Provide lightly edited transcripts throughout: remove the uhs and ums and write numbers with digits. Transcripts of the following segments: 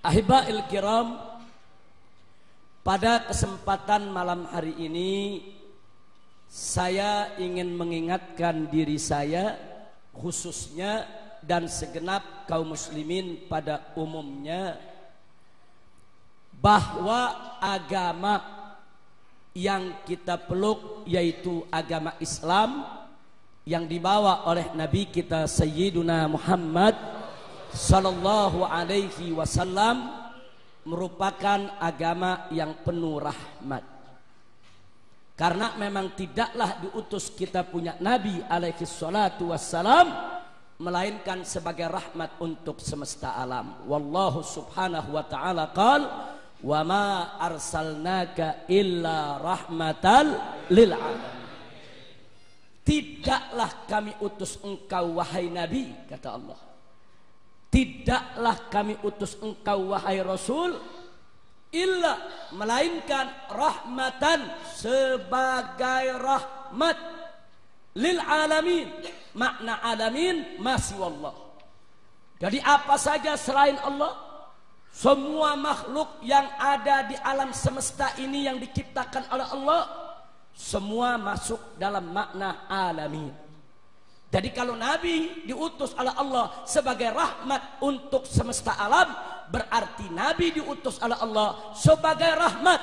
Ahiba'il kiram, pada kesempatan malam hari ini saya ingin mengingatkan diri saya khususnya dan segenap kaum muslimin pada umumnya bahwa agama yang kita peluk yaitu agama Islam yang dibawa oleh Nabi kita Sayyiduna Muhammad sallallahu alaihi wasallam merupakan agama yang penuh rahmat. Karena memang tidaklah diutus kita punya Nabi alaihi salatu wassalam melainkan sebagai rahmat untuk semesta alam. Wallahu subhanahu wa ta'ala qala wa ma arsalnaka illa rahmatal lil alamin. Tidaklah kami utus engkau wahai Nabi, kata Allah. Tidaklah kami utus engkau wahai Rasul illa melainkan rahmatan sebagai rahmat lil alamin. Makna alamin masih wallah. Jadi apa saja selain Allah, semua makhluk yang ada di alam semesta ini yang diciptakan oleh Allah, semua masuk dalam makna alamin. Jadi kalau Nabi diutus oleh Allah sebagai rahmat untuk semesta alam, berarti Nabi diutus oleh Allah sebagai rahmat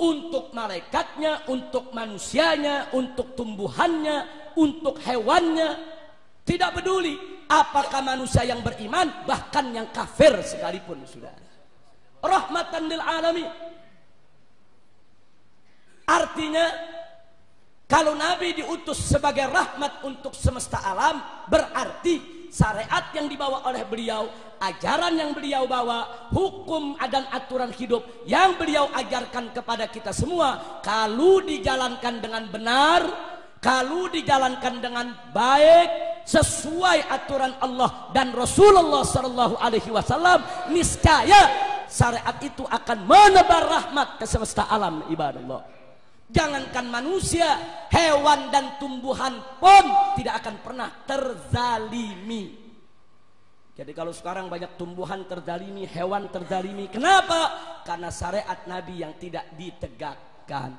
untuk malaikatnya, untuk manusianya, untuk tumbuhannya, untuk hewannya. Tidak peduli apakah manusia yang beriman, bahkan yang kafir sekalipun, sudah. Rahmatan lil alamin. Artinya kalau Nabi diutus sebagai rahmat untuk semesta alam, berarti syariat yang dibawa oleh beliau, ajaran yang beliau bawa, hukum dan aturan hidup yang beliau ajarkan kepada kita semua, kalau dijalankan dengan benar, kalau dijalankan dengan baik, sesuai aturan Allah dan Rasulullah sallallahu alaihi wasallam, niscaya syariat itu akan menebar rahmat ke semesta alam, ibadallah. Jangankan manusia, hewan dan tumbuhan pun tidak akan pernah terzalimi. Jadi kalau sekarang banyak tumbuhan terzalimi, hewan terzalimi, kenapa? Karena syariat Nabi yang tidak ditegakkan.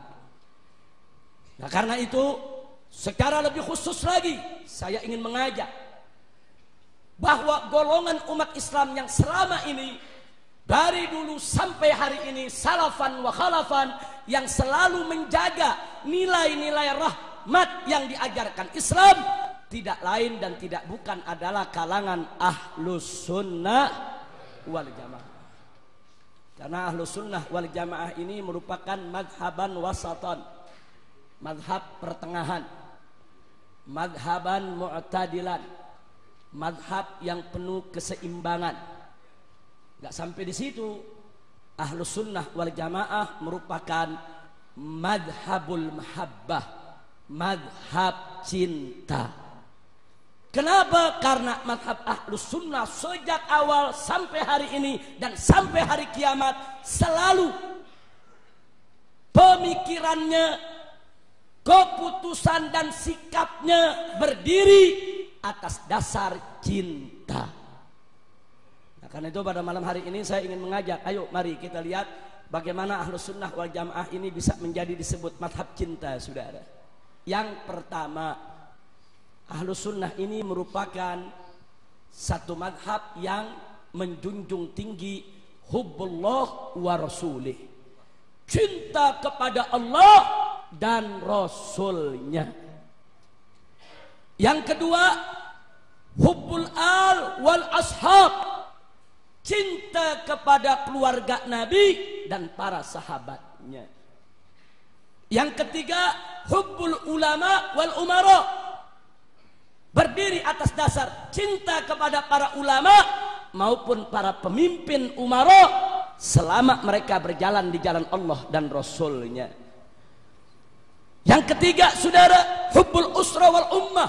Nah karena itu, secara lebih khusus lagi, saya ingin mengajak bahwa golongan umat Islam yang selama ini, dari dulu sampai hari ini, salafan wa khalafan, yang selalu menjaga nilai-nilai rahmat yang diajarkan Islam, tidak lain dan tidak bukan adalah kalangan ahlus sunnah wal jamaah. Karena ahlus sunnah wal jamaah ini merupakan madhaban wasatan, madhab pertengahan, madhaban mu'tadilan, madhab yang penuh keseimbangan. Gak sampai di situ, ahlus sunnah wal jamaah merupakan madhabul mahabbah, madhab cinta. Kenapa? Karena madhab ahlus sunnah sejak awal sampai hari ini dan sampai hari kiamat selalu pemikirannya, keputusan dan sikapnya berdiri atas dasar cinta. Karena itu pada malam hari ini saya ingin mengajak, ayo mari kita lihat bagaimana ahlus sunnah wal jamaah ini bisa menjadi disebut madhab cinta, saudara. Yang pertama, ahlus sunnah ini merupakan satu madhab yang menjunjung tinggi hubbullah wa rasulih, cinta kepada Allah dan Rasulnya. Yang kedua, hubbul al wal ashab, cinta kepada keluarga Nabi dan para sahabatnya. Yang ketiga, hubbul ulama wal umara, berdiri atas dasar cinta kepada para ulama maupun para pemimpin umara selama mereka berjalan di jalan Allah dan Rasulnya. Yang ketiga, saudara, hubbul usra wal ummah,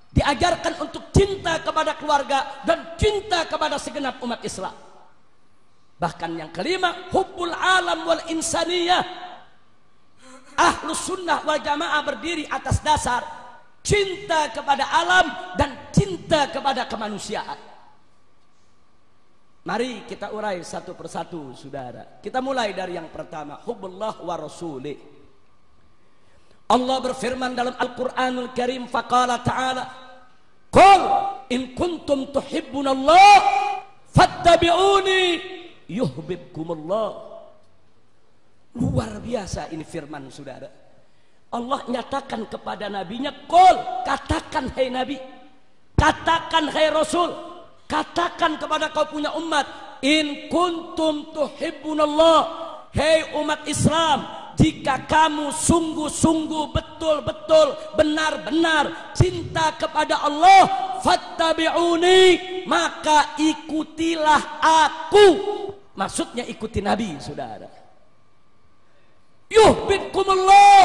diajarkan untuk cinta kepada keluarga dan cinta kepada segenap umat Islam. Bahkan yang kelima, hubbul alam wal insaniyah, ahlus sunnah wal jamaah berdiri atas dasar cinta kepada alam dan cinta kepada kemanusiaan. Mari kita urai satu persatu, saudara. Kita mulai dari yang pertama, hubbullah wa rasulih. Allah berfirman dalam Al-Qur'anul Karim, faqala ta'ala, qul in kuntum tuhibbunallah fattabi'uni yuhibbukumullah. Luar biasa ini firman, saudara. Allah nyatakan kepada nabinya, qul, katakan hai nabi, katakan hai rasul, katakan kepada kau punya umat, in kuntum tuhibbunallah, hei umat Islam, jika kamu sungguh-sungguh betul-betul benar-benar cinta kepada Allah, fattabi'uni, maka ikutilah aku. Maksudnya ikuti Nabi, saudara. Yuhibbukumullah,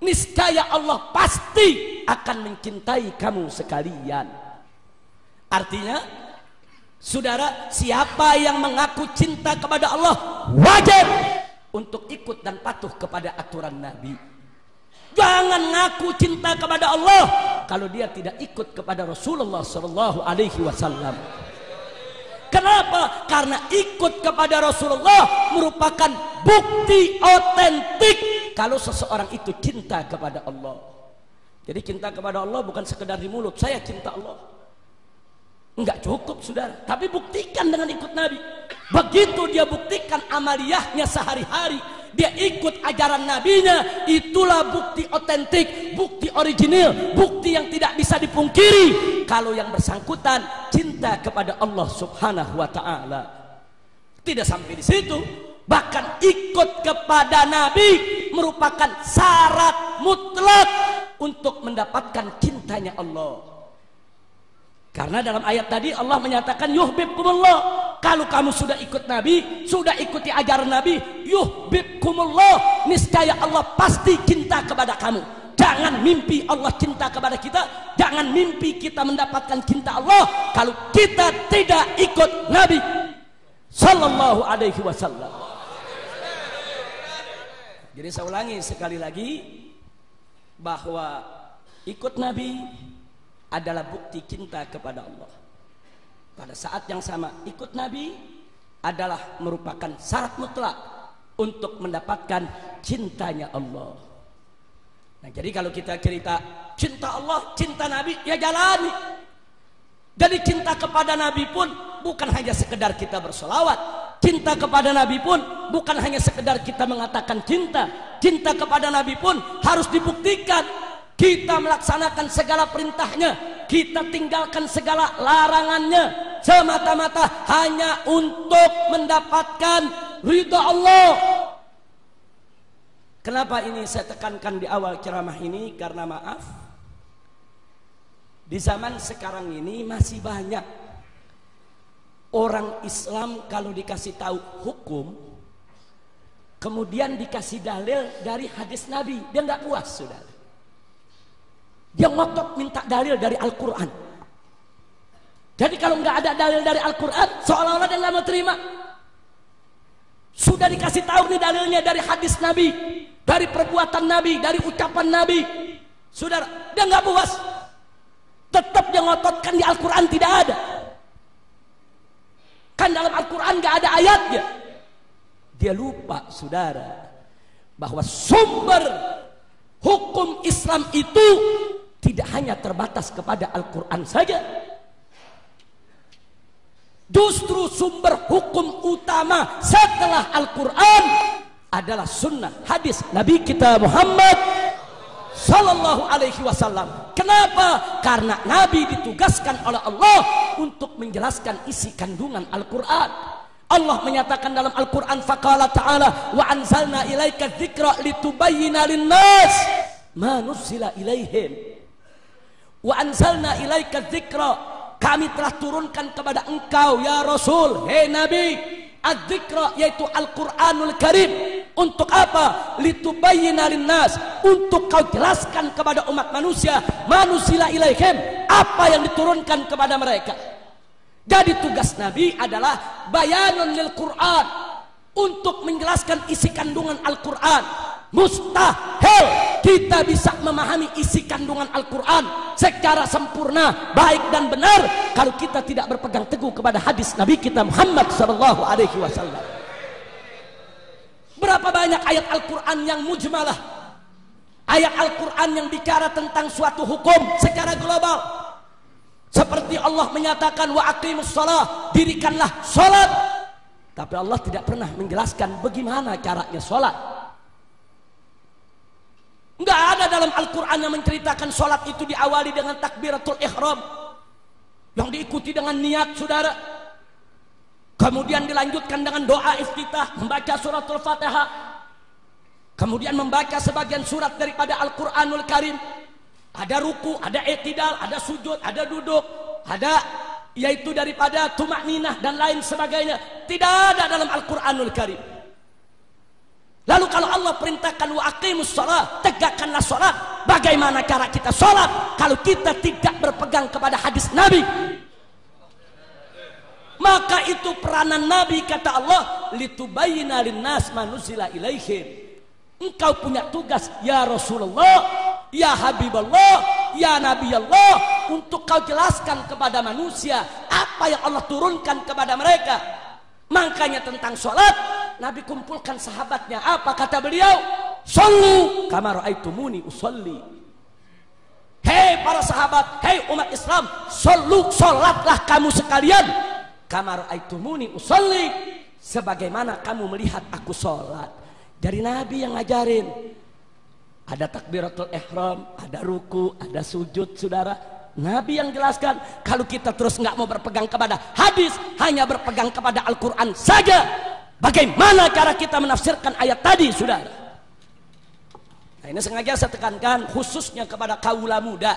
niscaya Allah pasti akan mencintai kamu sekalian. Artinya, saudara, siapa yang mengaku cinta kepada Allah wajib untuk ikut dan patuh kepada aturan Nabi. Jangan ngaku cinta kepada Allah kalau dia tidak ikut kepada Rasulullah SAW. Kenapa? Karena ikut kepada Rasulullah merupakan bukti otentik kalau seseorang itu cinta kepada Allah. Jadi cinta kepada Allah bukan sekedar di mulut, saya cinta Allah. Enggak cukup, saudara, tapi buktikan dengan ikut Nabi. Begitu dia buktikan amaliyahnya sehari-hari, dia ikut ajaran nabinya, itulah bukti otentik, bukti original, bukti yang tidak bisa dipungkiri kalau yang bersangkutan cinta kepada Allah Subhanahu wa ta'ala. Tidak sampai di situ, bahkan ikut kepada Nabi merupakan syarat mutlak untuk mendapatkan cintanya Allah. Karena dalam ayat tadi Allah menyatakan yuhibbukumullah, kalau kamu sudah ikut Nabi, sudah ikuti ajaran Nabi, yuhibbukumullah, niscaya Allah pasti cinta kepada kamu. Jangan mimpi Allah cinta kepada kita, jangan mimpi kita mendapatkan cinta Allah kalau kita tidak ikut Nabi sallallahu alaihi wasallam. Jadi saya ulangi sekali lagi bahwa ikut Nabi adalah bukti cinta kepada Allah. Pada saat yang sama, ikut Nabi adalah merupakan syarat mutlak untuk mendapatkan cintanya Allah. Nah, jadi kalau kita cerita cinta Allah, cinta Nabi, ya jalani. Jadi cinta kepada Nabi pun bukan hanya sekedar kita bersolawat. Cinta kepada Nabi pun bukan hanya sekedar kita mengatakan cinta. Cinta kepada Nabi pun harus dibuktikan. Kita melaksanakan segala perintahnya, kita tinggalkan segala larangannya, semata-mata hanya untuk mendapatkan ridha Allah. Kenapa ini saya tekankan di awal ceramah ini? Karena maaf, di zaman sekarang ini masih banyak orang Islam kalau dikasih tahu hukum, kemudian dikasih dalil dari hadis Nabi, dia nggak puas, saudara. Dia ngotot minta dalil dari Al-Quran. Jadi kalau nggak ada dalil dari Al-Quran, seolah-olah dia nggak mau terima. Sudah dikasih tahu nih dalilnya dari hadis Nabi, dari perbuatan Nabi, dari ucapan Nabi. Saudara, dia nggak puas. Tetap dia ngototkan di Al-Quran tidak ada. Kan dalam Al-Quran nggak ada ayatnya. Dia lupa, saudara, bahwa sumber hukum Islam itu tidak hanya terbatas kepada Al-Quran saja. Justru sumber hukum utama setelah Al-Quran adalah sunnah hadis Nabi kita Muhammad sallallahu alaihi wasallam. Kenapa? Karena Nabi ditugaskan oleh Allah untuk menjelaskan isi kandungan Al-Quran. Allah menyatakan dalam Al-Quran, faqala ta'ala wa anzalna ilaika dzikra litubayyina linnas ma nuzila ilaihim. Wa anzalna ilaika dzikra, kami telah turunkan kepada engkau ya Rasul, hei Nabi, adzikra, yaitu Al-Quranul Karim. Untuk apa? Litubayyina linnas, untuk kau jelaskan kepada umat manusia, manusila ilaihim, apa yang diturunkan kepada mereka. Jadi tugas Nabi adalah bayanun lil Quran, untuk menjelaskan isi kandungan Al-Quran. Mustahil kita bisa memahami isi kandungan Al-Quran secara sempurna, baik dan benar, kalau kita tidak berpegang teguh kepada hadis Nabi kita Muhammad SAW. Berapa banyak ayat Al-Quran yang mujmalah, ayat Al-Quran yang bicara tentang suatu hukum secara global, seperti Allah menyatakan wa aqimus shalah, dirikanlah sholat, tapi Allah tidak pernah menjelaskan bagaimana caranya sholat. Enggak ada dalam Al-Quran yang menceritakan sholat itu diawali dengan takbiratul ihram yang diikuti dengan niat, saudara, kemudian dilanjutkan dengan doa iftitah, membaca suratul Fatihah, kemudian membaca sebagian surat daripada Al-Quranul Karim, ada ruku, ada i'tidal, ada sujud, ada duduk, ada yaitu daripada tumakninah dan lain sebagainya. Tidak ada dalam Al-Quranul Karim. Lalu kalau Allah perintahkan wa aqimus shalah, tegakkanlah sholat, bagaimana cara kita sholat kalau kita tidak berpegang kepada hadis Nabi? Maka itu peranan Nabi, kata Allah, litubayyina linnas ma nuzila ilaihim. Engkau punya tugas ya Rasulullah, ya Habiballah, ya Nabi Allah, untuk kau jelaskan kepada manusia apa yang Allah turunkan kepada mereka. Makanya tentang sholat, Nabi kumpulkan sahabatnya. Apa kata beliau? Shollu kama ra'aitumuni usolli. Hei para sahabat, hei umat Islam, shollu, sholatlah kamu sekalian, kama ra'aitumuni usolli, sebagaimana kamu melihat aku sholat. Dari Nabi yang ngajarin. Ada takbiratul ihram, ada ruku, ada sujud, saudara. Nabi yang jelaskan. Kalau kita terus nggak mau berpegang kepada hadis, hanya berpegang kepada Al-Quran saja, bagaimana cara kita menafsirkan ayat tadi, saudara? Nah, ini sengaja saya tekankan khususnya kepada kaula muda.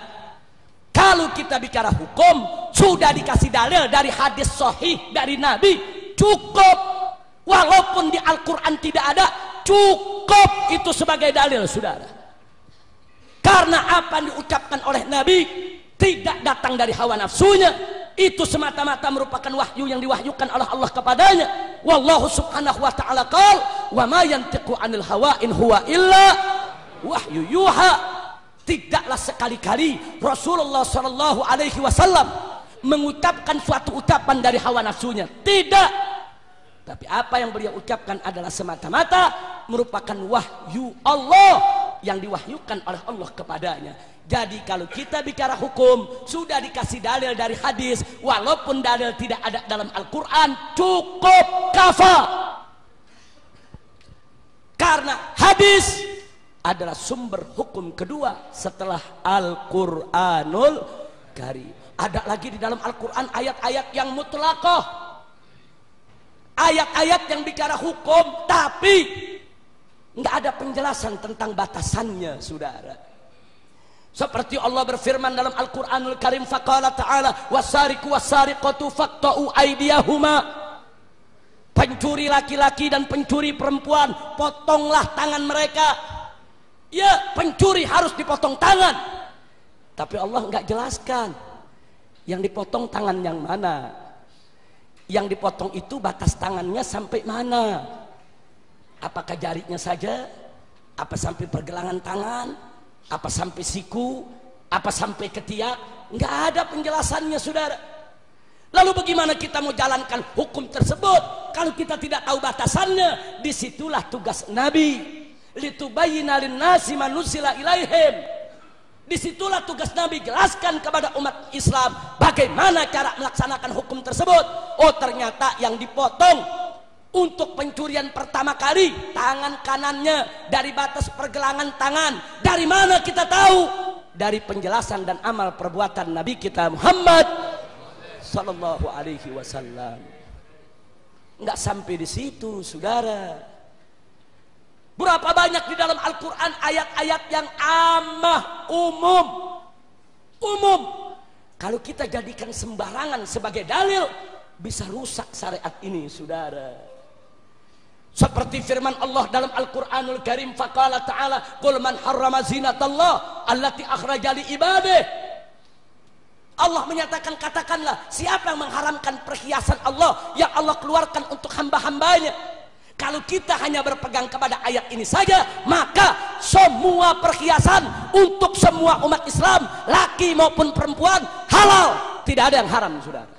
Kalau kita bicara hukum, sudah dikasih dalil dari hadis sahih dari Nabi, cukup. Walaupun di Al-Quran tidak ada, cukup itu sebagai dalil, saudara. Karena apa yang diucapkan oleh Nabi tidak datang dari hawa nafsunya, itu semata-mata merupakan wahyu yang diwahyukan oleh Allah kepadanya. Wallahu subhanahu wa ta'ala qala wa ma yantiqu 'anil hawa in huwa illa wahyu yuha. Tidaklah sekali-kali Rasulullah sallallahu alaihi wasallam mengucapkan suatu ucapan dari hawa nafsunya, tidak. Tapi apa yang beliau ucapkan adalah semata-mata merupakan wahyu Allah yang diwahyukan oleh Allah kepadanya. Jadi kalau kita bicara hukum, sudah dikasih dalil dari hadis, walaupun dalil tidak ada dalam Al-Quran, cukup kafa. Karena hadis adalah sumber hukum kedua setelah Al-Quranul Karim. Ada lagi di dalam Al-Quran ayat-ayat yang mutlaqah, ayat-ayat yang bicara hukum, tapi nggak ada penjelasan tentang batasannya, saudara. Seperti Allah berfirman dalam Al-Quranul Karim, faqala ta'ala wasariqu wasariqatu faqta'u aydiyahuma. Pencuri laki-laki dan pencuri perempuan, potonglah tangan mereka. Ya, pencuri harus dipotong tangan. Tapi Allah nggak jelaskan yang dipotong tangan yang mana. Yang dipotong itu batas tangannya sampai mana? Apakah jarinya saja? Apa sampai pergelangan tangan? Apa sampai siku? Apa sampai ketiak? Nggak ada penjelasannya, saudara. Lalu bagaimana kita mau jalankan hukum tersebut kalau kita tidak tahu batasannya? Disitulah tugas Nabi, litubayyina linnasi ma nuzila ilaihim. Disitulah tugas Nabi, jelaskan kepada umat Islam bagaimana cara melaksanakan hukum tersebut. Oh, ternyata yang dipotong untuk pencurian pertama kali tangan kanannya dari batas pergelangan tangan. Dari mana kita tahu? Dari penjelasan dan amal perbuatan Nabi kita Muhammad sallallahu alaihi wasallam. Enggak sampai di situ, saudara. Berapa banyak di dalam Al-Quran ayat-ayat yang amah, umum. Kalau kita jadikan sembarangan sebagai dalil, bisa rusak syariat ini, saudara. Seperti firman Allah dalam Al-Quranul Karim, faqala ta'ala qul man harrama zinatallah allati akhraja li ibadih. Allah menyatakan, katakanlah, siapa yang mengharamkan perhiasan Allah yang Allah keluarkan untuk hamba-hambanya. Kalau kita hanya berpegang kepada ayat ini saja, maka semua perhiasan untuk semua umat Islam, laki maupun perempuan, halal. Tidak ada yang haram, saudara.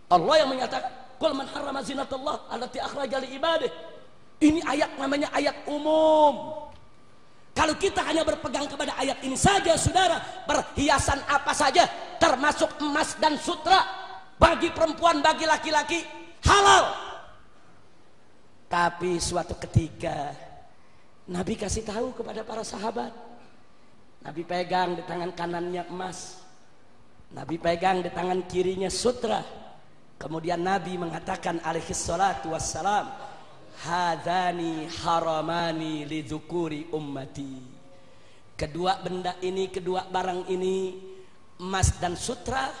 Allah yang menyatakan, qul man harrama zinatullah allati akhraja li ibadihi. Ini ayat namanya ayat umum. Kalau kita hanya berpegang kepada ayat ini saja, saudara, perhiasan apa saja, termasuk emas dan sutra, bagi perempuan, bagi laki-laki, halal. Tapi suatu ketika Nabi kasih tahu kepada para sahabat. Nabi pegang di tangan kanannya emas, Nabi pegang di tangan kirinya sutra. Kemudian Nabi mengatakan alaihi salatu wassalam, hadani haramani lidzukuri ummati. Kedua benda ini, kedua barang ini, emas dan sutra,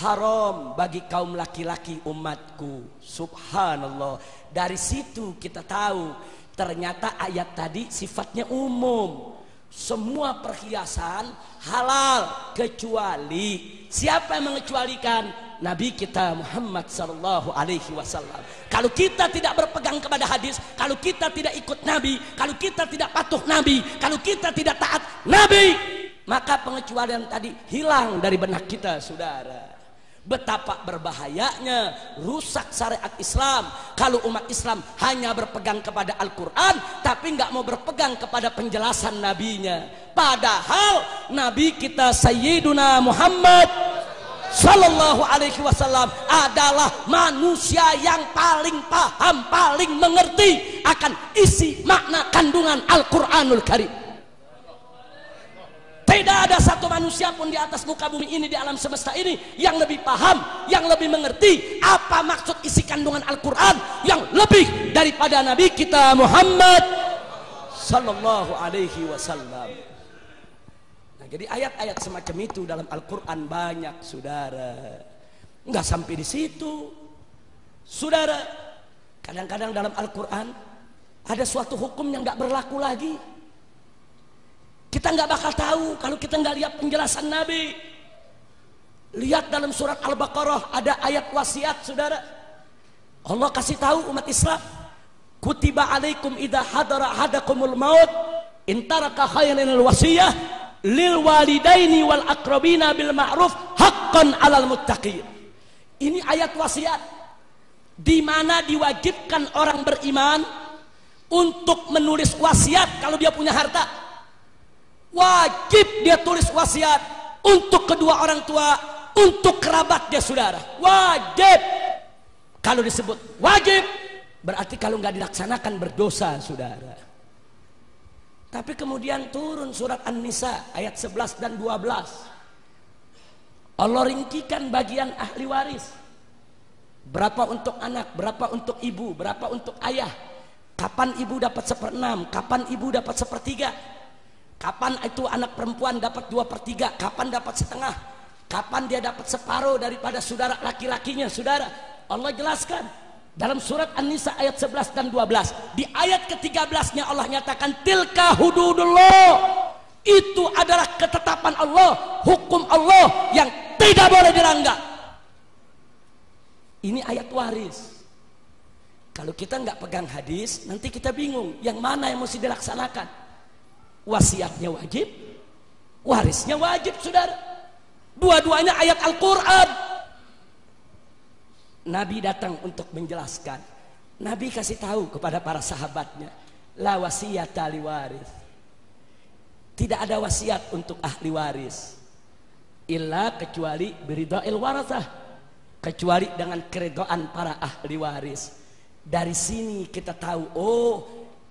haram bagi kaum laki-laki umatku. Subhanallah. Dari situ kita tahu ternyata ayat tadi sifatnya umum. Semua perhiasan halal, kecuali siapa yang mengecualikan? Nabi kita Muhammad sallallahu alaihi wasallam. Kalau kita tidak berpegang kepada hadis, kalau kita tidak ikut Nabi, kalau kita tidak patuh Nabi, kalau kita tidak taat Nabi, maka pengecualian tadi hilang dari benak kita, saudara. Betapa berbahayanya, rusak syariat Islam kalau umat Islam hanya berpegang kepada Al-Quran tapi nggak mau berpegang kepada penjelasan nabinya. Padahal Nabi kita Sayyiduna Muhammad Sallallahu alaihi wasallam adalah manusia yang paling paham, paling mengerti akan isi makna kandungan Al-Quranul Karim. Tidak ada satu manusia pun di atas muka bumi ini, di alam semesta ini, yang lebih paham, yang lebih mengerti apa maksud isi kandungan Al-Quran yang lebih daripada Nabi kita Muhammad Sallallahu alaihi wasallam. Nah, jadi ayat-ayat semacam itu dalam Al-Quran banyak, saudara. Nggak sampai di situ, saudara. Kadang-kadang dalam Al-Quran ada suatu hukum yang nggak berlaku lagi. Kita nggak bakal tahu kalau kita nggak lihat penjelasan Nabi. Lihat dalam surat Al-Baqarah ada ayat wasiat, saudara. Allah kasih tahu umat Islam, kutiba alaikum idza hadara ahadakumul maut in taraka khairan al-wasiyah lil walidaini wal aqrabina bil ma'ruf haqqan 'alal muttaqin. Ini ayat wasiat di mana diwajibkan orang beriman untuk menulis wasiat kalau dia punya harta. Wajib dia tulis wasiat untuk kedua orang tua, untuk kerabat dia, saudara. Wajib. Kalau disebut wajib, berarti kalau nggak dilaksanakan berdosa, saudara. Tapi kemudian turun surat An-Nisa ayat 11 dan 12. Allah ringkikan bagian ahli waris. Berapa untuk anak, berapa untuk ibu, berapa untuk ayah. Kapan ibu dapat 1/6, kapan ibu dapat 1/3. Kapan itu anak perempuan dapat 2/3, kapan dapat setengah, kapan dia dapat separuh daripada saudara laki-lakinya, saudara. Allah jelaskan dalam surat An-Nisa ayat 11 dan 12. Di ayat ke-13-nya Allah nyatakan tilka hududullah. Itu adalah ketetapan Allah, hukum Allah yang tidak boleh dilanggar. Ini ayat waris. Kalau kita nggak pegang hadis, nanti kita bingung yang mana yang mesti dilaksanakan. Wasiatnya wajib, warisnya wajib, saudara. Dua-duanya ayat Al-Quran. Nabi datang untuk menjelaskan. Nabi kasih tahu kepada para sahabatnya, la wasiyata li waris. Tidak ada wasiat untuk ahli waris, illa kecuali biridha'il warathah, kecuali dengan keridhaan para ahli waris. Dari sini kita tahu, oh,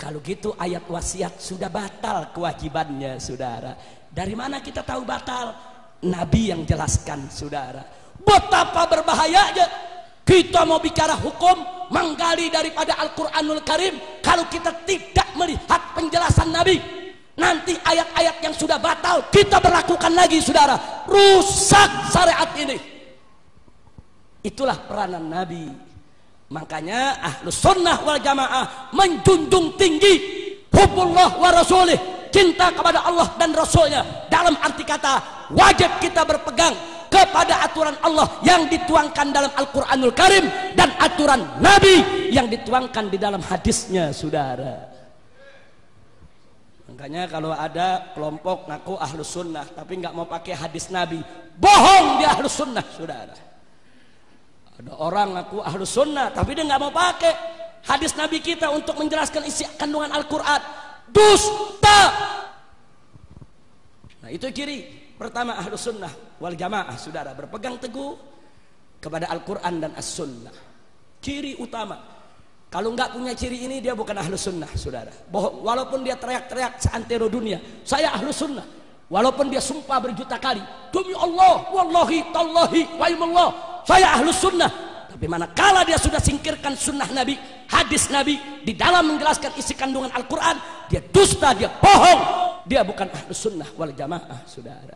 kalau gitu ayat wasiat sudah batal kewajibannya, saudara. Dari mana kita tahu batal? Nabi yang jelaskan, saudara. Betapa berbahayanya kita mau bicara hukum, menggali daripada Al-Quranul Karim, kalau kita tidak melihat penjelasan Nabi, nanti ayat-ayat yang sudah batal kita berlakukan lagi, saudara. Rusak syariat ini. Itulah peranan Nabi. Makanya Ahlus Sunnah wal Jamaah menjunjung tinggi hubbullah wa rasulih, cinta kepada Allah dan Rasulnya. Dalam arti kata wajib kita berpegang kepada aturan Allah yang dituangkan dalam Al-Quranul Karim dan aturan Nabi yang dituangkan di dalam hadisnya, saudara. Makanya kalau ada kelompok ngaku ahlus sunnah tapi nggak mau pakai hadis Nabi, bohong dia ahlus sunnah, saudara. Ada orang ngaku ahlus sunnah tapi dia nggak mau pakai hadis Nabi kita untuk menjelaskan isi kandungan Al-Quran, dusta. Nah itu ciri pertama ahlus sunnah wal jamaah, saudara, berpegang teguh kepada Al-Quran dan As-Sunnah. Ciri utama. Kalau nggak punya ciri ini dia bukan ahlus sunnah, saudara. Bohong. Walaupun dia teriak-teriak seantero dunia, saya ahlus sunnah. Walaupun dia sumpah berjuta kali, demi Allah, wallahi, tallahi, waimallah, saya ahlus sunnah. Tapi manakala dia sudah singkirkan sunnah Nabi, hadis Nabi di dalam menjelaskan isi kandungan Al-Quran, dia dusta, dia bohong. Dia bukan ahlus sunnah wal jamaah, saudara.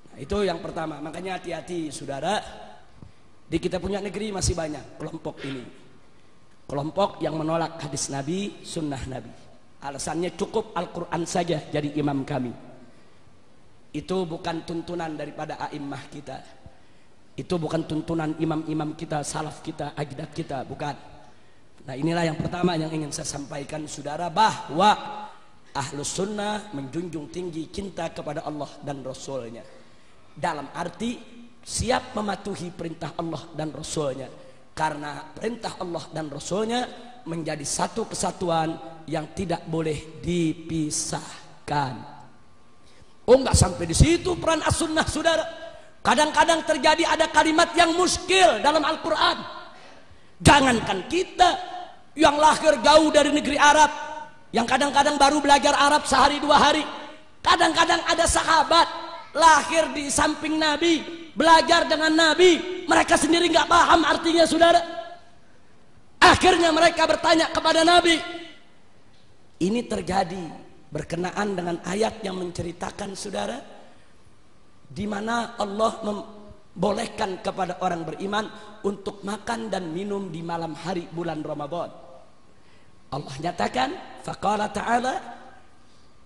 Nah, itu yang pertama. Makanya hati-hati, saudara. Di kita punya negeri masih banyak kelompok ini. Kelompok yang menolak hadis Nabi, sunnah Nabi. Alasannya cukup Al-Quran saja jadi imam kami. Itu bukan tuntunan daripada a'immah kita. Itu bukan tuntunan imam-imam kita, salaf kita, ajdad kita, bukan. Nah inilah yang pertama yang ingin saya sampaikan, saudara, bahwa ahlus sunnah menjunjung tinggi cinta kepada Allah dan Rasulnya. Dalam arti siap mematuhi perintah Allah dan Rasulnya. Karena perintah Allah dan Rasulnya menjadi satu kesatuan yang tidak boleh dipisahkan. Oh, nggak sampai di situ peran as-sunnah, saudara. Kadang-kadang terjadi ada kalimat yang muskil dalam Al-Quran. Jangankan kita yang lahir jauh dari negeri Arab, yang kadang-kadang baru belajar Arab sehari dua hari. Kadang-kadang ada sahabat lahir di samping Nabi, belajar dengan Nabi, mereka sendiri nggak paham artinya, saudara. Akhirnya mereka bertanya kepada Nabi. Ini terjadi berkenaan dengan ayat yang menceritakan, saudara, di mana Allah membolehkan kepada orang beriman untuk makan dan minum di malam hari bulan Ramadan. Allah nyatakan, faqala ta'ala,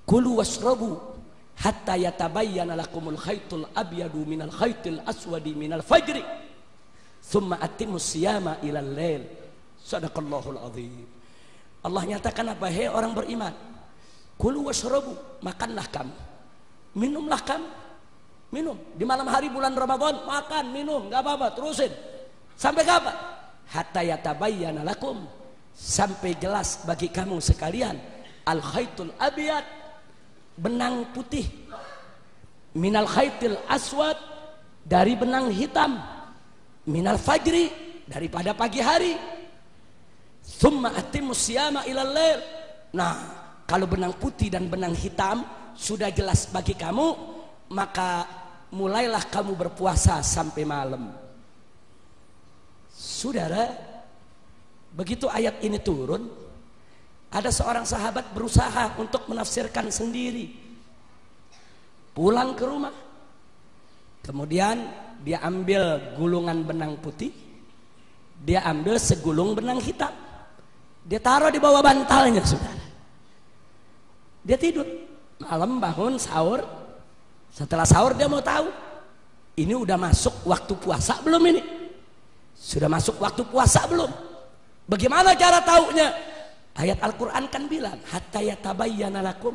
kulu washrabu hatta yatabayyana lakumul khaytul abyadu minal khaytil aswadi minal fajri thumma atimmus siyama ilal lail. Sadaqallahul azim. Allah nyatakan apa? Hei orang beriman, kulu washrabu, makanlah kamu, minumlah kamu. Minum di malam hari bulan Ramadan, makan, minum, gak apa-apa, terusin. Sampai kapan? Hatta yatabayyana lakum, sampai jelas bagi kamu sekalian, al khaytul abyad, benang putih, minal khaytil aswad, dari benang hitam, minal fajri, daripada pagi hari, thumma atimmus siyama ilal lail. Nah, kalau benang putih dan benang hitam sudah jelas bagi kamu, maka mulailah kamu berpuasa sampai malam. Saudara, begitu ayat ini turun, ada seorang sahabat berusaha untuk menafsirkan sendiri. Pulang ke rumah, kemudian dia ambil gulungan benang putih, dia ambil segulung benang hitam, dia taruh di bawah bantalnya, saudara. Dia tidur, malam bangun sahur. Setelah sahur dia mau tahu, ini udah masuk waktu puasa belum ini? Sudah masuk waktu puasa belum? Bagaimana cara taunya? Ayat Al-Quran kan bilang, hatta yatabayyana lakum,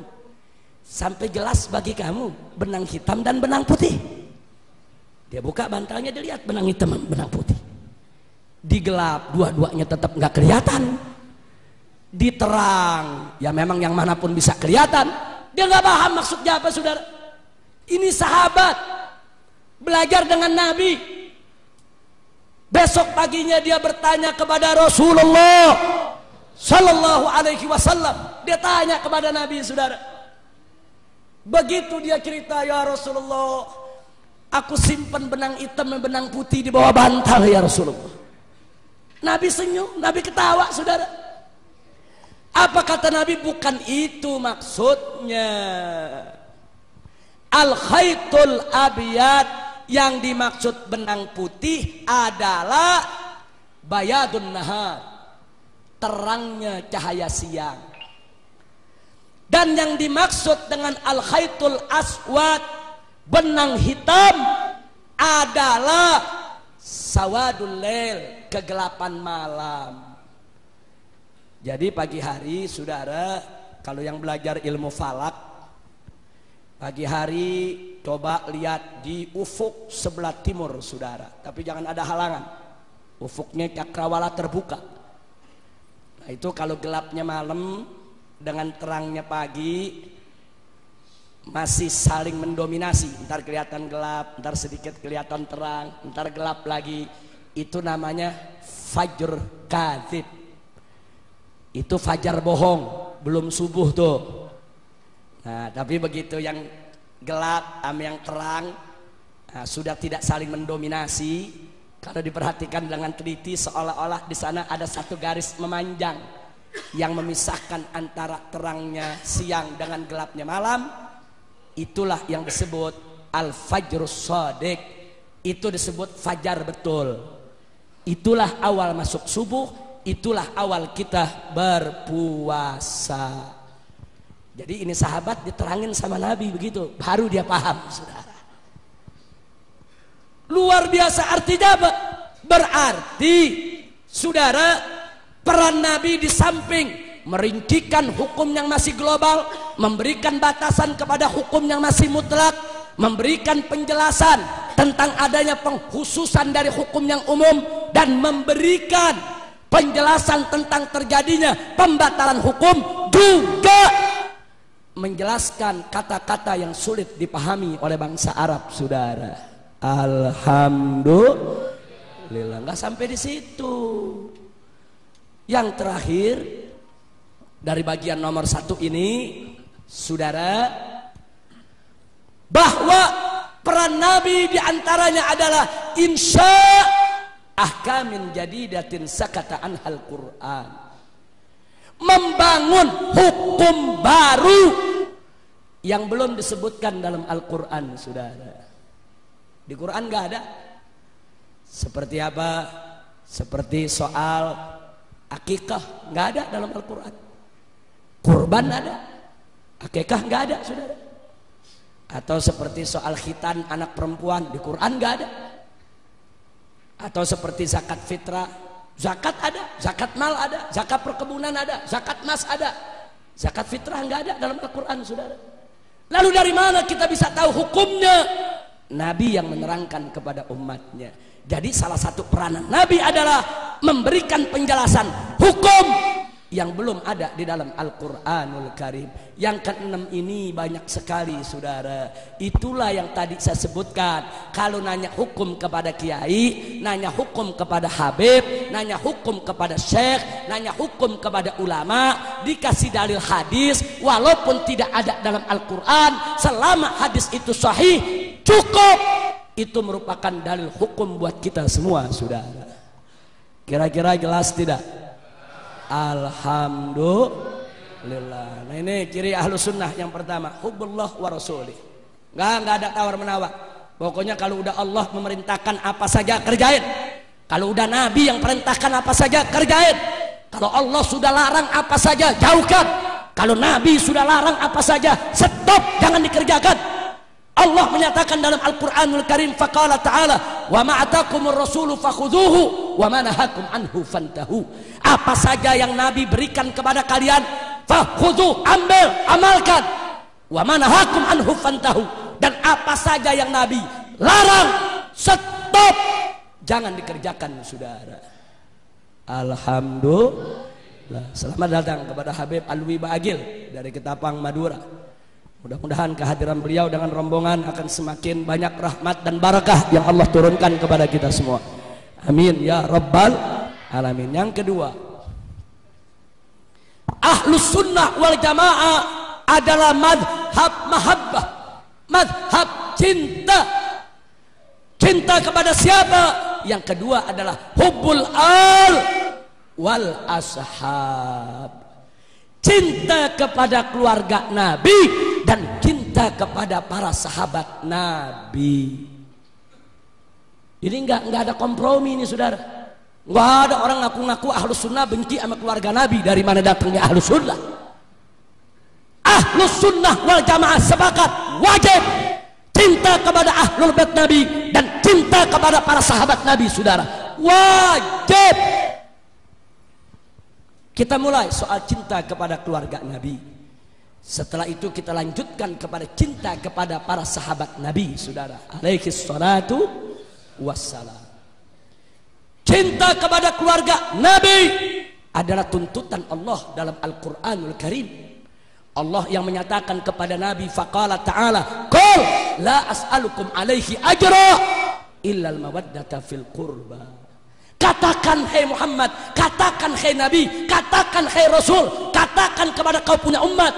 sampai jelas bagi kamu benang hitam dan benang putih. Dia buka bantalnya, dia lihat benang hitam dan benang putih. Digelap, dua-duanya tetap nggak kelihatan. Diterang, ya memang yang manapun bisa kelihatan. Dia nggak paham maksudnya apa, saudara. Ini sahabat belajar dengan Nabi. Besok paginya dia bertanya kepada Rasulullah Sallallahu Alaihi Wasallam. Dia tanya kepada Nabi, saudara. Begitu dia cerita, ya Rasulullah, aku simpan benang hitam dan benang putih di bawah bantal, ya Rasulullah. Nabi senyum, Nabi ketawa, saudara. Apa kata Nabi? Bukan itu maksudnya. Al-khaytul abiyad, yang dimaksud benang putih adalah bayadun nahar, terangnya cahaya siang. Dan yang dimaksud dengan al-khaytul aswad, benang hitam adalah sawadul lail, kegelapan malam. Jadi pagi hari saudara, kalau yang belajar ilmu falak, pagi hari coba lihat di ufuk sebelah timur saudara, tapi jangan ada halangan, ufuknya cakrawala terbuka. Nah itu kalau gelapnya malam dengan terangnya pagi masih saling mendominasi, ntar kelihatan gelap, ntar sedikit kelihatan terang, ntar gelap lagi, itu namanya fajr kadzib. Itu fajar bohong, belum subuh tuh. Nah tapi begitu yang gelap sama yang terang, nah, sudah tidak saling mendominasi. Kalau diperhatikan dengan teliti, seolah-olah di sana ada satu garis memanjang yang memisahkan antara terangnya siang dengan gelapnya malam. Itulah yang disebut al-fajrus shadiq. Itu disebut fajar betul. Itulah awal masuk subuh. Itulah awal kita berpuasa. Jadi ini sahabat diterangin sama Nabi begitu, baru dia paham saudara. Luar biasa artinya apa? Berarti saudara, peran Nabi di samping meringkikan hukum yang masih global, memberikan batasan kepada hukum yang masih mutlak, memberikan penjelasan tentang adanya pengkhususan dari hukum yang umum, dan memberikan penjelasan tentang terjadinya pembatalan hukum, juga menjelaskan kata-kata yang sulit dipahami oleh bangsa Arab saudara. Alhamdulillah, nggak sampai di situ. Yang terakhir dari bagian nomor 1 ini saudara, bahwa peran Nabi diantaranya adalah insya ahkamin jadidatin sakata anhal Quran, membangun hukum baru yang belum disebutkan dalam Al-Quran saudara. Di Quran gak ada. Seperti apa? Seperti soal akikah, gak ada dalam Al-Quran. Kurban ada, akikah gak ada saudara. Atau seperti soal khitan anak perempuan, di Quran gak ada. Atau seperti zakat fitrah, zakat ada, zakat mal ada, zakat perkebunan ada, zakat emas ada, zakat fitrah nggak ada dalam Al-Quran saudara. Lalu dari mana kita bisa tahu hukumnya? Nabi yang menerangkan kepada umatnya. Jadi salah satu peranan Nabi adalah memberikan penjelasan hukum yang belum ada di dalam Al-Quranul Karim. Yang ke-6 ini banyak sekali saudara. Itulah yang tadi saya sebutkan. Kalau nanya hukum kepada kiai, nanya hukum kepada habib, nanya hukum kepada syekh, nanya hukum kepada ulama, dikasih dalil hadis, walaupun tidak ada dalam Al-Quran, selama hadis itu sahih, cukup. Itu merupakan dalil hukum buat kita semua saudara. Kira-kira jelas tidak? Alhamdulillah. Nah ini ciri ahlu sunnah yang pertama, hubbullah wa rasulih. Nggak ada tawar menawar. Pokoknya kalau udah Allah memerintahkan apa saja kerjain. Kalau udah Nabi yang perintahkan apa saja kerjain. Kalau Allah sudah larang apa saja jauhkan. Kalau Nabi sudah larang apa saja stop, jangan dikerjakan. Allah menyatakan dalam Al-Quranul Karim, faqala ta'ala wa ma'atakumur rasulu fakhudhuhu wa ma nahakum anhu fantahu. Apa saja yang Nabi berikan kepada kalian, fakhudhu, ambil, amalkan, wa ma nahakum anhu fantahu. Dan apa saja yang Nabi larang, stop, jangan dikerjakan saudara. Alhamdulillah. Selamat datang kepada Habib Alwi Bagil dari Ketapang Madura. Mudah-mudahan kehadiran beliau dengan rombongan akan semakin banyak rahmat dan barakah yang Allah turunkan kepada kita semua. Amin ya rabbal alamin. Yang kedua, Ahlus Sunnah wal Jamaah adalah madhab mahabbah, madhab cinta. Cinta kepada siapa? Yang kedua adalah hubbul al wal ashab. Cinta kepada keluarga Nabi dan cinta kepada para sahabat Nabi. Ini nggak ada kompromi ini saudara. Nggak ada orang ngaku-ngaku Ahlus Sunnah benci sama keluarga Nabi. Dari mana datangnya Ahlus Sunnah? Ahlus Sunnah wal Jamaah sepakat wajib cinta kepada ahlul bait Nabi, dan cinta kepada para sahabat Nabi, saudara. Wajib. Kita mulai soal cinta kepada keluarga Nabi. Setelah itu kita lanjutkan kepada cinta kepada para sahabat Nabi, saudara. Alaihi salatu wassalam. Cinta kepada keluarga Nabi adalah tuntutan Allah dalam Al-Quranul Karim. Allah yang menyatakan kepada Nabi, faqala ta'ala, qul la as'alukum alaihi ajra illal mawaddata fil qurba. Katakan hai Muhammad, katakan hai Nabi, katakan hai Rasul, katakan kepada kau punya umat,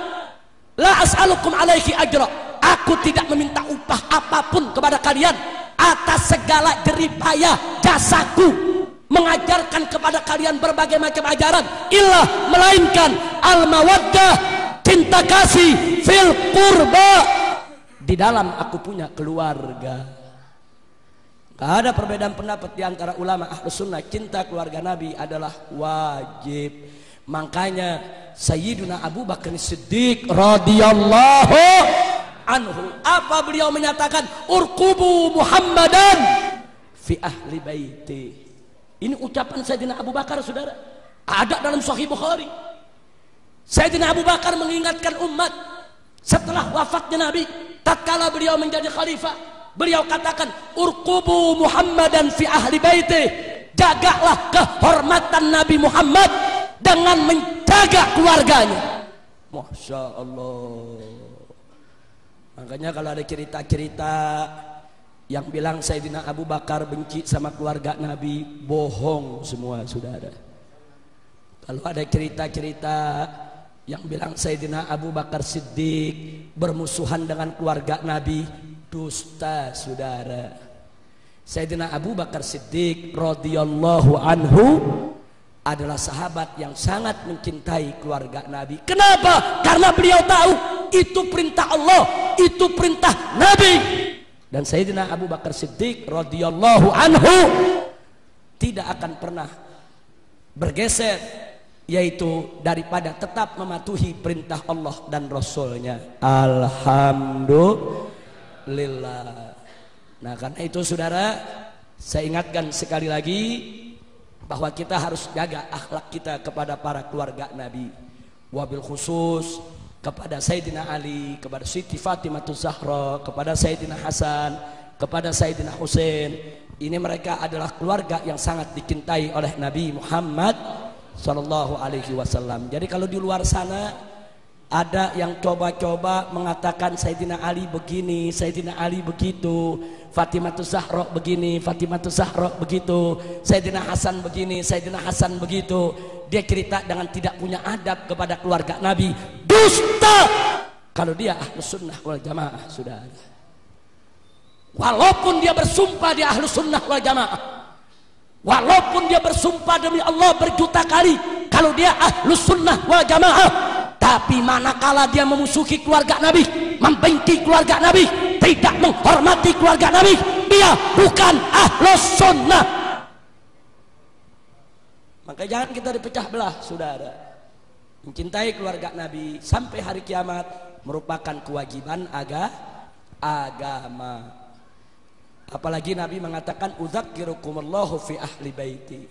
la as'alukum alaihi ajra, aku tidak meminta upah apapun kepada kalian atas segala jerih payah jasaku mengajarkan kepada kalian berbagai macam ajaran, illah melainkan al mawaddah, cinta kasih, fil qurba, di dalam aku punya keluarga. Gak ada perbedaan pendapat di antara ulama ahlus sunnah, cinta keluarga Nabi adalah wajib. Makanya Sayyiduna Abu Bakar Siddiq radhiyallahu anhu, apa beliau menyatakan, urqubu Muhammadan fi ahli baiti. Ini ucapan Sayyidina Abu Bakar, saudara, ada dalam Sahih Bukhari. Sayyidina Abu Bakar mengingatkan umat setelah wafatnya Nabi, tatkala beliau menjadi khalifah, beliau katakan, urqubu Muhammadan fi ahli baiti, jagalah kehormatan Nabi Muhammad dengan menjaga keluarganya. Masya Allah. Makanya kalau ada cerita-cerita yang bilang Sayyidina Abu Bakar benci sama keluarga Nabi, bohong semua, saudara. Kalau ada cerita-cerita yang bilang Sayyidina Abu Bakar Siddiq bermusuhan dengan keluarga Nabi, dusta, saudara. Sayyidina Abu Bakar Siddiq radhiyallahu anhu adalah sahabat yang sangat mencintai keluarga Nabi. Kenapa? Karena beliau tahu itu perintah Allah, itu perintah Nabi. Dan Sayyidina Abu Bakar Siddiq radhiyallahu anhu tidak akan pernah bergeser, yaitu daripada tetap mematuhi perintah Allah dan Rasulnya. Alhamdulillah. Nah, karena itu saudara, saya ingatkan sekali lagi bahwa kita harus jaga akhlak kita kepada para keluarga Nabi, wabil khusus kepada Sayyidina Ali, kepada Siti Fatimah Zahra, kepada Sayyidina Hasan, kepada Sayyidina Husain. Ini mereka adalah keluarga yang sangat dicintai oleh Nabi Muhammad Sallallahu Alaihi Wasallam. Jadi kalau di luar sana ada yang coba-coba mengatakan Sayyidina Ali begini, Sayyidina Ali begitu, Fatimah Zahra begini, Fatimah Zahra begitu, Sayyidina Hasan begini, Sayyidina Hasan begitu, dia cerita dengan tidak punya adab kepada keluarga Nabi, dusta kalau dia ahlus sunnah wal jamaah, sudah. Walaupun dia bersumpah dia ahlus sunnah wal jamaah, walaupun dia bersumpah demi Allah berjuta kali kalau dia ahlus sunnah wal jamaah, tapi manakala dia memusuhi keluarga Nabi, membenci keluarga Nabi, tidak menghormati keluarga Nabi, dia bukan ahlus sunnah. Maka jangan kita dipecah belah, saudara. Mencintai keluarga Nabi sampai hari kiamat merupakan kewajiban agama. Apalagi Nabi mengatakan, udzakirukumullahu fi ahli baiti.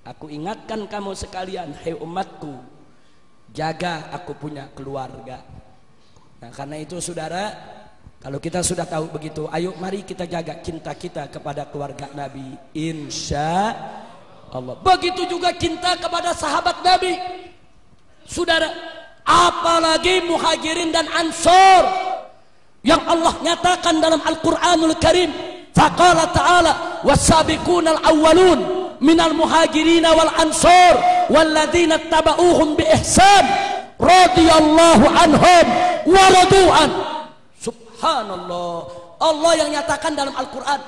Aku ingatkan kamu sekalian, hai umatku, jaga aku punya keluarga. Nah, karena itu saudara, kalau kita sudah tahu begitu, ayo mari kita jaga cinta kita kepada keluarga Nabi, insya Allah. Begitu juga cinta kepada sahabat Nabi, saudara. Apalagi muhajirin dan ansor yang Allah nyatakan dalam Al-Quranul Karim, faqala ta'ala was-sabiqunal awwalun minal muhajirina wal ansor walladzina tabauhum bi ihsan radhiyallahu anhum wa radu'an. Subhanallah, Allah yang nyatakan dalam Al-Quran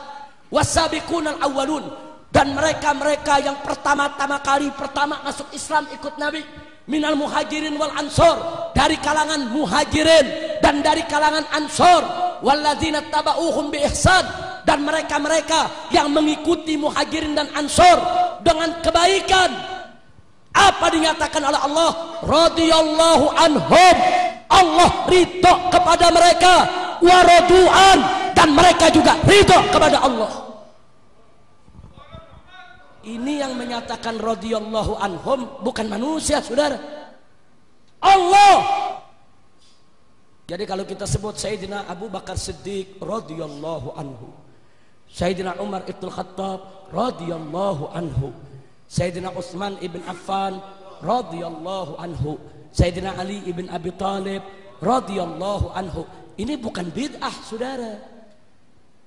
was-sabiqunal awwalun, dan mereka-mereka yang pertama-tama kali pertama masuk Islam ikut Nabi, minal muhajirin wal ansor, dari kalangan muhajirin dan dari kalangan ansor, walladzina tabauhum bi ihsan, dan mereka-mereka yang mengikuti muhajirin dan ansor dengan kebaikan. Apa dinyatakan oleh Allah? Radhiyallahu anhum, Allah ridho kepada mereka, wa radu'an, dan mereka juga ridho kepada Allah. Ini yang menyatakan radhiyallahu anhum bukan manusia, saudara, Allah. Jadi kalau kita sebut Sayyidina Abu Bakar Siddiq radhiyallahu anhu, Sayyidina Umar Ibn Khattab radhiyallahu anhu, Sayyidina Utsman ibn Affan radhiyallahu anhu, Sayyidina Ali ibn Abi Thalib radhiyallahu anhu, ini bukan bid'ah, saudara.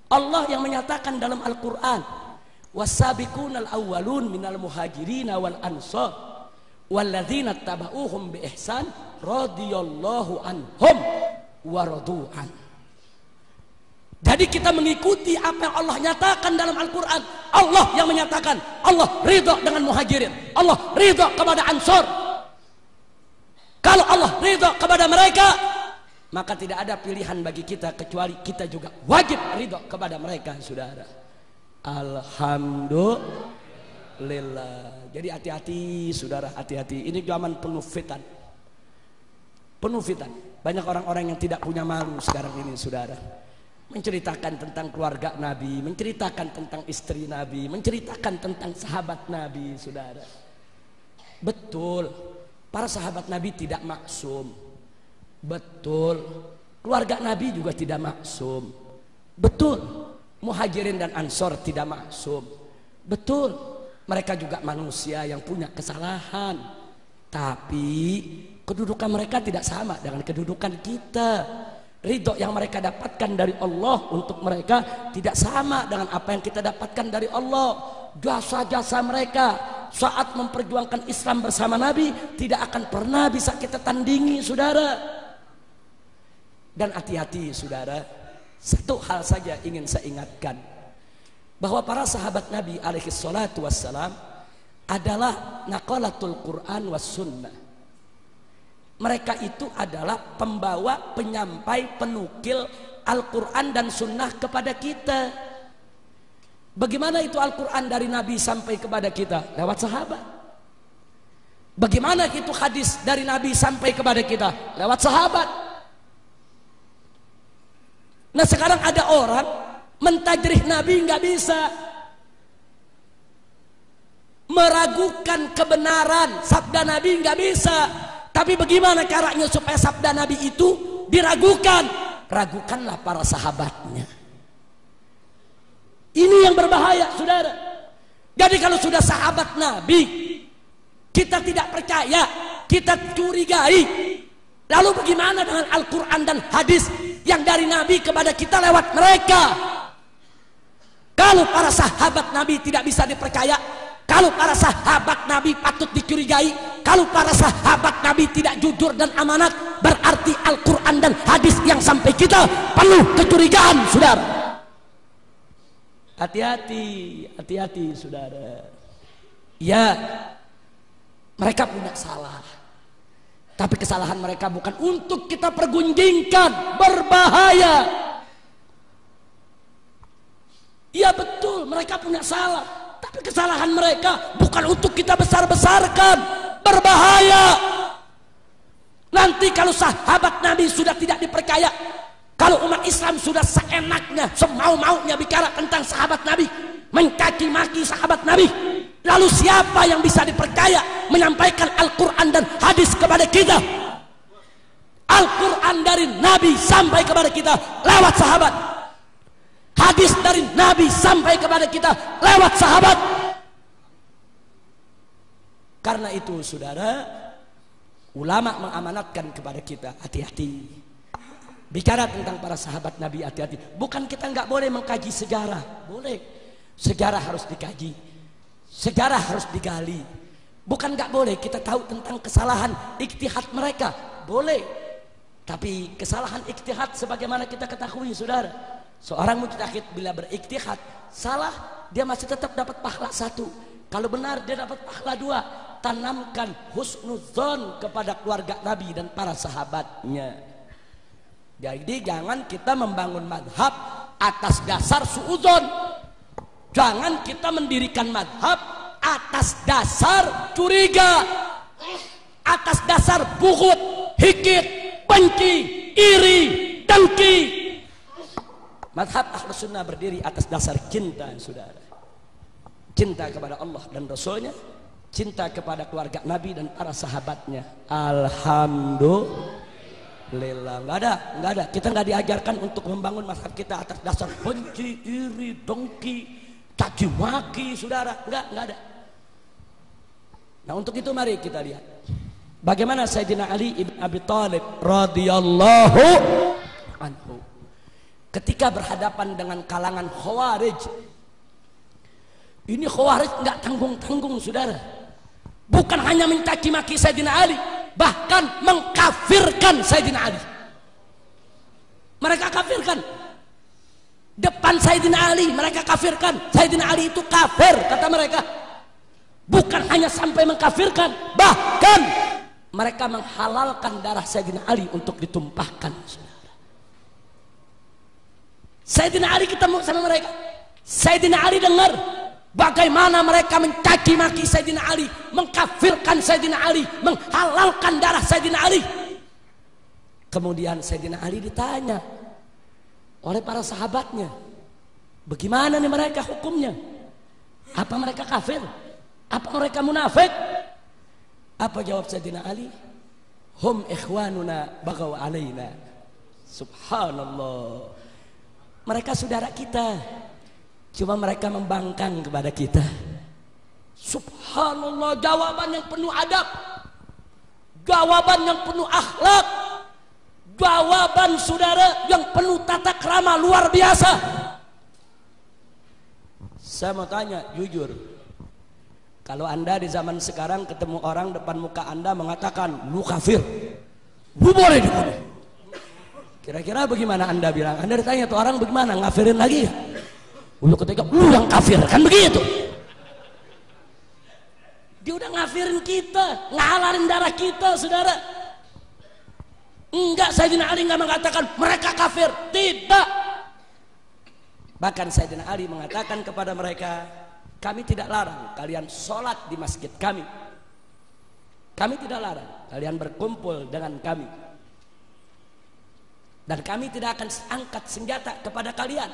Allah yang menyatakan dalam Al-Quran, wasabiqunal awwalun minal muhajirin wal ansar walladzina tabauhum bi ihsan radhiyallahu anhum wa radu'an. Jadi kita mengikuti apa yang Allah nyatakan dalam Al-Quran. Allah yang menyatakan, Allah ridho dengan muhajirin, Allah ridho kepada ansor. Kalau Allah ridho kepada mereka, maka tidak ada pilihan bagi kita kecuali kita juga wajib ridho kepada mereka, saudara. Alhamdulillah. Jadi hati-hati, saudara, hati-hati. Ini zaman penuh fitan. Penuh fitan. Banyak orang-orang yang tidak punya malu sekarang ini, saudara. Menceritakan tentang keluarga Nabi, menceritakan tentang istri Nabi, menceritakan tentang sahabat Nabi, saudara. Betul, para sahabat Nabi tidak maksum. Betul, keluarga Nabi juga tidak maksum. Betul, muhajirin dan ansor tidak maksum. Betul, mereka juga manusia yang punya kesalahan. Tapi kedudukan mereka tidak sama dengan kedudukan kita. Ridho yang mereka dapatkan dari Allah untuk mereka tidak sama dengan apa yang kita dapatkan dari Allah. Jasa-jasa mereka saat memperjuangkan Islam bersama Nabi tidak akan pernah bisa kita tandingi, saudara. Dan hati-hati, saudara, satu hal saja ingin saya ingatkan, bahwa para sahabat Nabi alaihi salatu wassalam adalah naqalatul Quran was sunnah. Mereka itu adalah pembawa, penyampai, penukil Al-Quran dan sunnah kepada kita. Bagaimana itu Al-Quran dari Nabi sampai kepada kita? Lewat sahabat. Bagaimana itu hadis dari Nabi sampai kepada kita? Lewat sahabat. Nah, sekarang ada orang mentajrih Nabi nggak bisa, meragukan kebenaran sabda Nabi nggak bisa. Tapi bagaimana caranya supaya sabda Nabi itu diragukan? Ragukanlah para sahabatnya. Ini yang berbahaya, saudara. Jadi kalau sudah sahabat Nabi kita tidak percaya, kita curigai, lalu bagaimana dengan Al-Quran dan hadis yang dari Nabi kepada kita lewat mereka? Kalau para sahabat Nabi tidak bisa dipercaya, kalau para sahabat Nabi patut dicurigai, kalau para sahabat Nabi tidak jujur dan amanat, berarti Al-Quran dan hadis yang sampai kita penuh kecurigaan, saudara. Hati-hati, hati-hati, saudara. Ya, mereka punya salah, tapi kesalahan mereka bukan untuk kita pergunjingkan, berbahaya. Ya betul, mereka punya salah, tapi kesalahan mereka bukan untuk kita besar-besarkan, berbahaya. Nanti kalau sahabat Nabi sudah tidak dipercaya, kalau umat Islam sudah seenaknya, semau-maunya bicara tentang sahabat Nabi, mencaci maki sahabat Nabi, lalu siapa yang bisa dipercaya menyampaikan Al-Quran dan hadis kepada kita? Al-Quran dari Nabi sampai kepada kita lewat sahabat, hadis dari Nabi sampai kepada kita lewat sahabat. Karena itu, saudara, ulama mengamanatkan kepada kita, hati-hati bicara tentang para sahabat Nabi, hati-hati. Bukan kita nggak boleh mengkaji sejarah, boleh. Sejarah harus dikaji, sejarah harus digali. Bukan nggak boleh kita tahu tentang kesalahan ijtihad mereka, boleh. Tapi kesalahan ijtihad sebagaimana kita ketahui, saudara, seorang mujtahid bila berijtihad salah, dia masih tetap dapat pahala 1. Kalau benar dia dapat pahala 2. Tanamkan husnudzon kepada keluarga Nabi dan para sahabatnya. Jadi jangan kita membangun madhab atas dasar suudzon. Jangan kita mendirikan madhab atas dasar curiga, atas dasar bughut, hikit, benci, iri, dengki. Mazhab Ahlus Sunnah berdiri atas dasar cinta, saudara. Cinta kepada Allah dan Rasulnya, cinta kepada keluarga Nabi dan para sahabatnya. Alhamdulillah. Nggak ada. Kita nggak diajarkan untuk membangun mazhab kita atas dasar benci, iri, dengki, caci maki, saudara. Nggak ada. Nah, untuk itu mari kita lihat bagaimana Sayyidina Ali ibn Abi Thalib radhiyallahu anhu ketika berhadapan dengan kalangan Khawarij. Ini Khawarij nggak tanggung-tanggung, saudara. Bukan hanya mencaci maki Sayyidina Ali, bahkan mengkafirkan Sayyidina Ali. Mereka kafirkan depan Sayyidina Ali, mereka kafirkan Sayyidina Ali itu kafir, kata mereka. Bukan hanya sampai mengkafirkan, bahkan mereka menghalalkan darah Sayyidina Ali untuk ditumpahkan, saudara. Sayyidina Ali ketemu sama mereka. Sayyidina Ali dengar bagaimana mereka mencaci maki Sayyidina Ali, mengkafirkan Sayyidina Ali, menghalalkan darah Sayyidina Ali. Kemudian Sayyidina Ali ditanya oleh para sahabatnya, bagaimana nih mereka hukumnya? Apa mereka kafir? Apa mereka munafik? Apa jawab Sayyidina Ali? Hum ikhwanuna bagaw alaina. Subhanallah. Mereka saudara kita, cuma mereka membangkang kepada kita. Subhanallah, jawaban yang penuh adab, jawaban yang penuh akhlak, jawaban saudara yang penuh tata krama luar biasa. Saya mau tanya jujur, kalau Anda di zaman sekarang ketemu orang depan muka Anda mengatakan lu kafir, lu boleh dibunuh, kira-kira bagaimana Anda bilang? Anda ditanya tuh orang bagaimana, ngafirin lagi ya? Lu ketika lu yang kafir, kan begitu. Dia udah ngafirin kita, ngalarin darah kita, saudara. Enggak, Sayyidina Ali enggak mengatakan mereka kafir, tidak. Bahkan Sayyidina Ali mengatakan kepada mereka, kami tidak larang kalian sholat di masjid kami. Kami tidak larang kalian berkumpul dengan kami. Dan kami tidak akan angkat senjata kepada kalian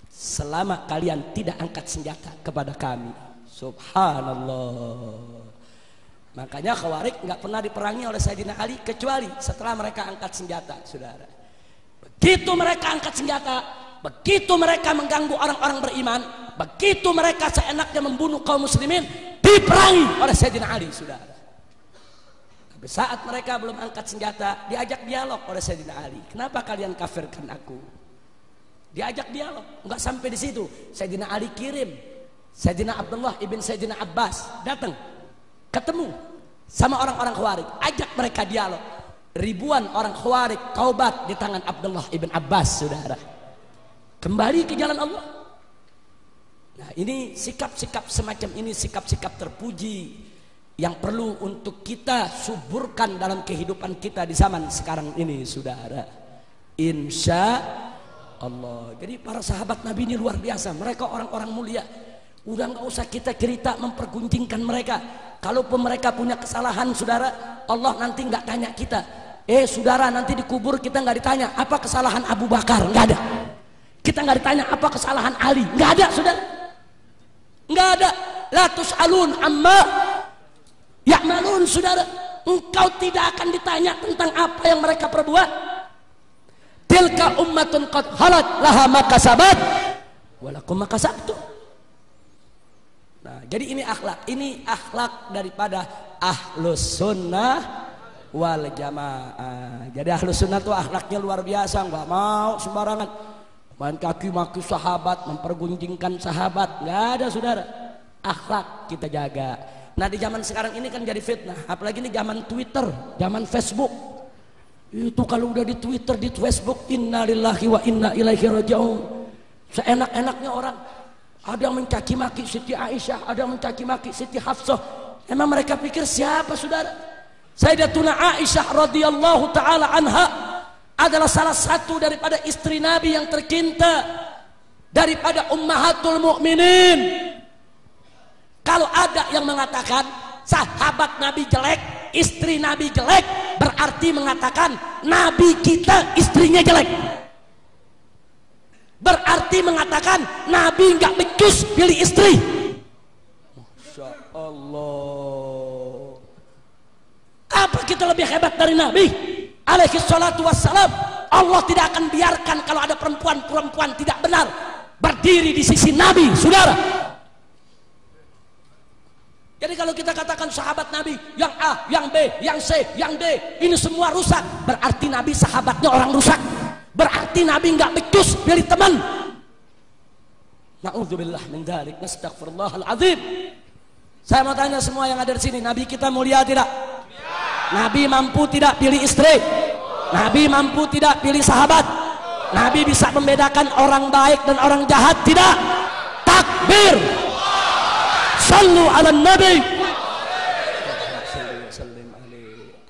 selama kalian tidak angkat senjata kepada kami. Subhanallah. Makanya Khawarij nggak pernah diperangi oleh Sayyidina Ali kecuali setelah mereka angkat senjata, saudara. Begitu mereka angkat senjata, begitu mereka mengganggu orang-orang beriman, begitu mereka seenaknya membunuh kaum muslimin, diperangi oleh Sayyidina Ali, saudara. Tapi saat mereka belum angkat senjata, diajak dialog oleh Sayyidina Ali. Kenapa kalian kafirkan aku? Diajak dialog, nggak sampai di situ. Sayyidina Ali kirim Sayyidina Abdullah ibn Sayyidina Abbas datang, ketemu sama orang-orang Khawarij, ajak mereka dialog. Ribuan orang Khawarij taubat di tangan Abdullah ibn Abbas, saudara. Kembali ke jalan Allah. Nah, ini sikap-sikap semacam ini, sikap-sikap terpuji yang perlu untuk kita suburkan dalam kehidupan kita di zaman sekarang ini, saudara. Insya Allah. Jadi para sahabat Nabi ini luar biasa. Mereka orang-orang mulia. Udah nggak usah kita cerita mempergunjingkan mereka. Kalaupun mereka punya kesalahan, saudara, Allah nanti nggak tanya kita. Saudara, nanti dikubur kita nggak ditanya apa kesalahan Abu Bakar, nggak ada. Kita nggak ditanya apa kesalahan Ali, nggak ada, saudara. Nggak ada. La tus'alun amma ya'malun, saudara. Engkau tidak akan ditanya tentang apa yang mereka perbuat. Tilka ummatun qad khalat laha ma kasabat wa lakum ma kasabtum. Nah, jadi ini akhlak daripada Ahlus Sunnah wal Jamaah. Jadi Ahlus Sunnah itu akhlaknya luar biasa, nggak mau sembarangan main kaki maki sahabat, mempergunjingkan sahabat, nggak ada, saudara. Akhlak kita jaga. Nah, di zaman sekarang ini kan jadi fitnah, apalagi ini zaman Twitter, zaman Facebook. Itu kalau udah di Twitter, di Facebook, innalillahi wa inna ilaihi raji'un. Seenak-enaknya orang. Ada yang mencaci maki Siti Aisyah, ada yang mencaci maki Siti Hafsah. Emang mereka pikir siapa, saudara? Sayyidatuna Aisyah radhiyallahu taala anha adalah salah satu daripada istri Nabi yang tercinta, daripada ummahatul mukminin. Kalau ada yang mengatakan sahabat Nabi jelek, istri Nabi jelek, berarti mengatakan Nabi kita istrinya jelek. berarti mengatakan Nabi nggak becus pilih istri. Masya Allah. Apa kita lebih hebat dari Nabi alaihi salatu wassalam? Allah tidak akan biarkan kalau ada perempuan tidak benar berdiri di sisi Nabi, saudara. Jadi kalau kita katakan sahabat Nabi yang A, yang B, yang C, yang D ini semua rusak, berarti Nabi sahabatnya orang rusak. Berarti Nabi nggak becus pilih teman. Na'udzubillah min dzalik, nastaghfirullahal azim. Saya mau tanya semua yang ada di sini, Nabi kita mulia tidak? Nabi mampu tidak pilih istri? Nabi mampu tidak pilih sahabat? Nabi bisa membedakan orang baik dan orang jahat tidak? Takbir! Sallu ala Nabi.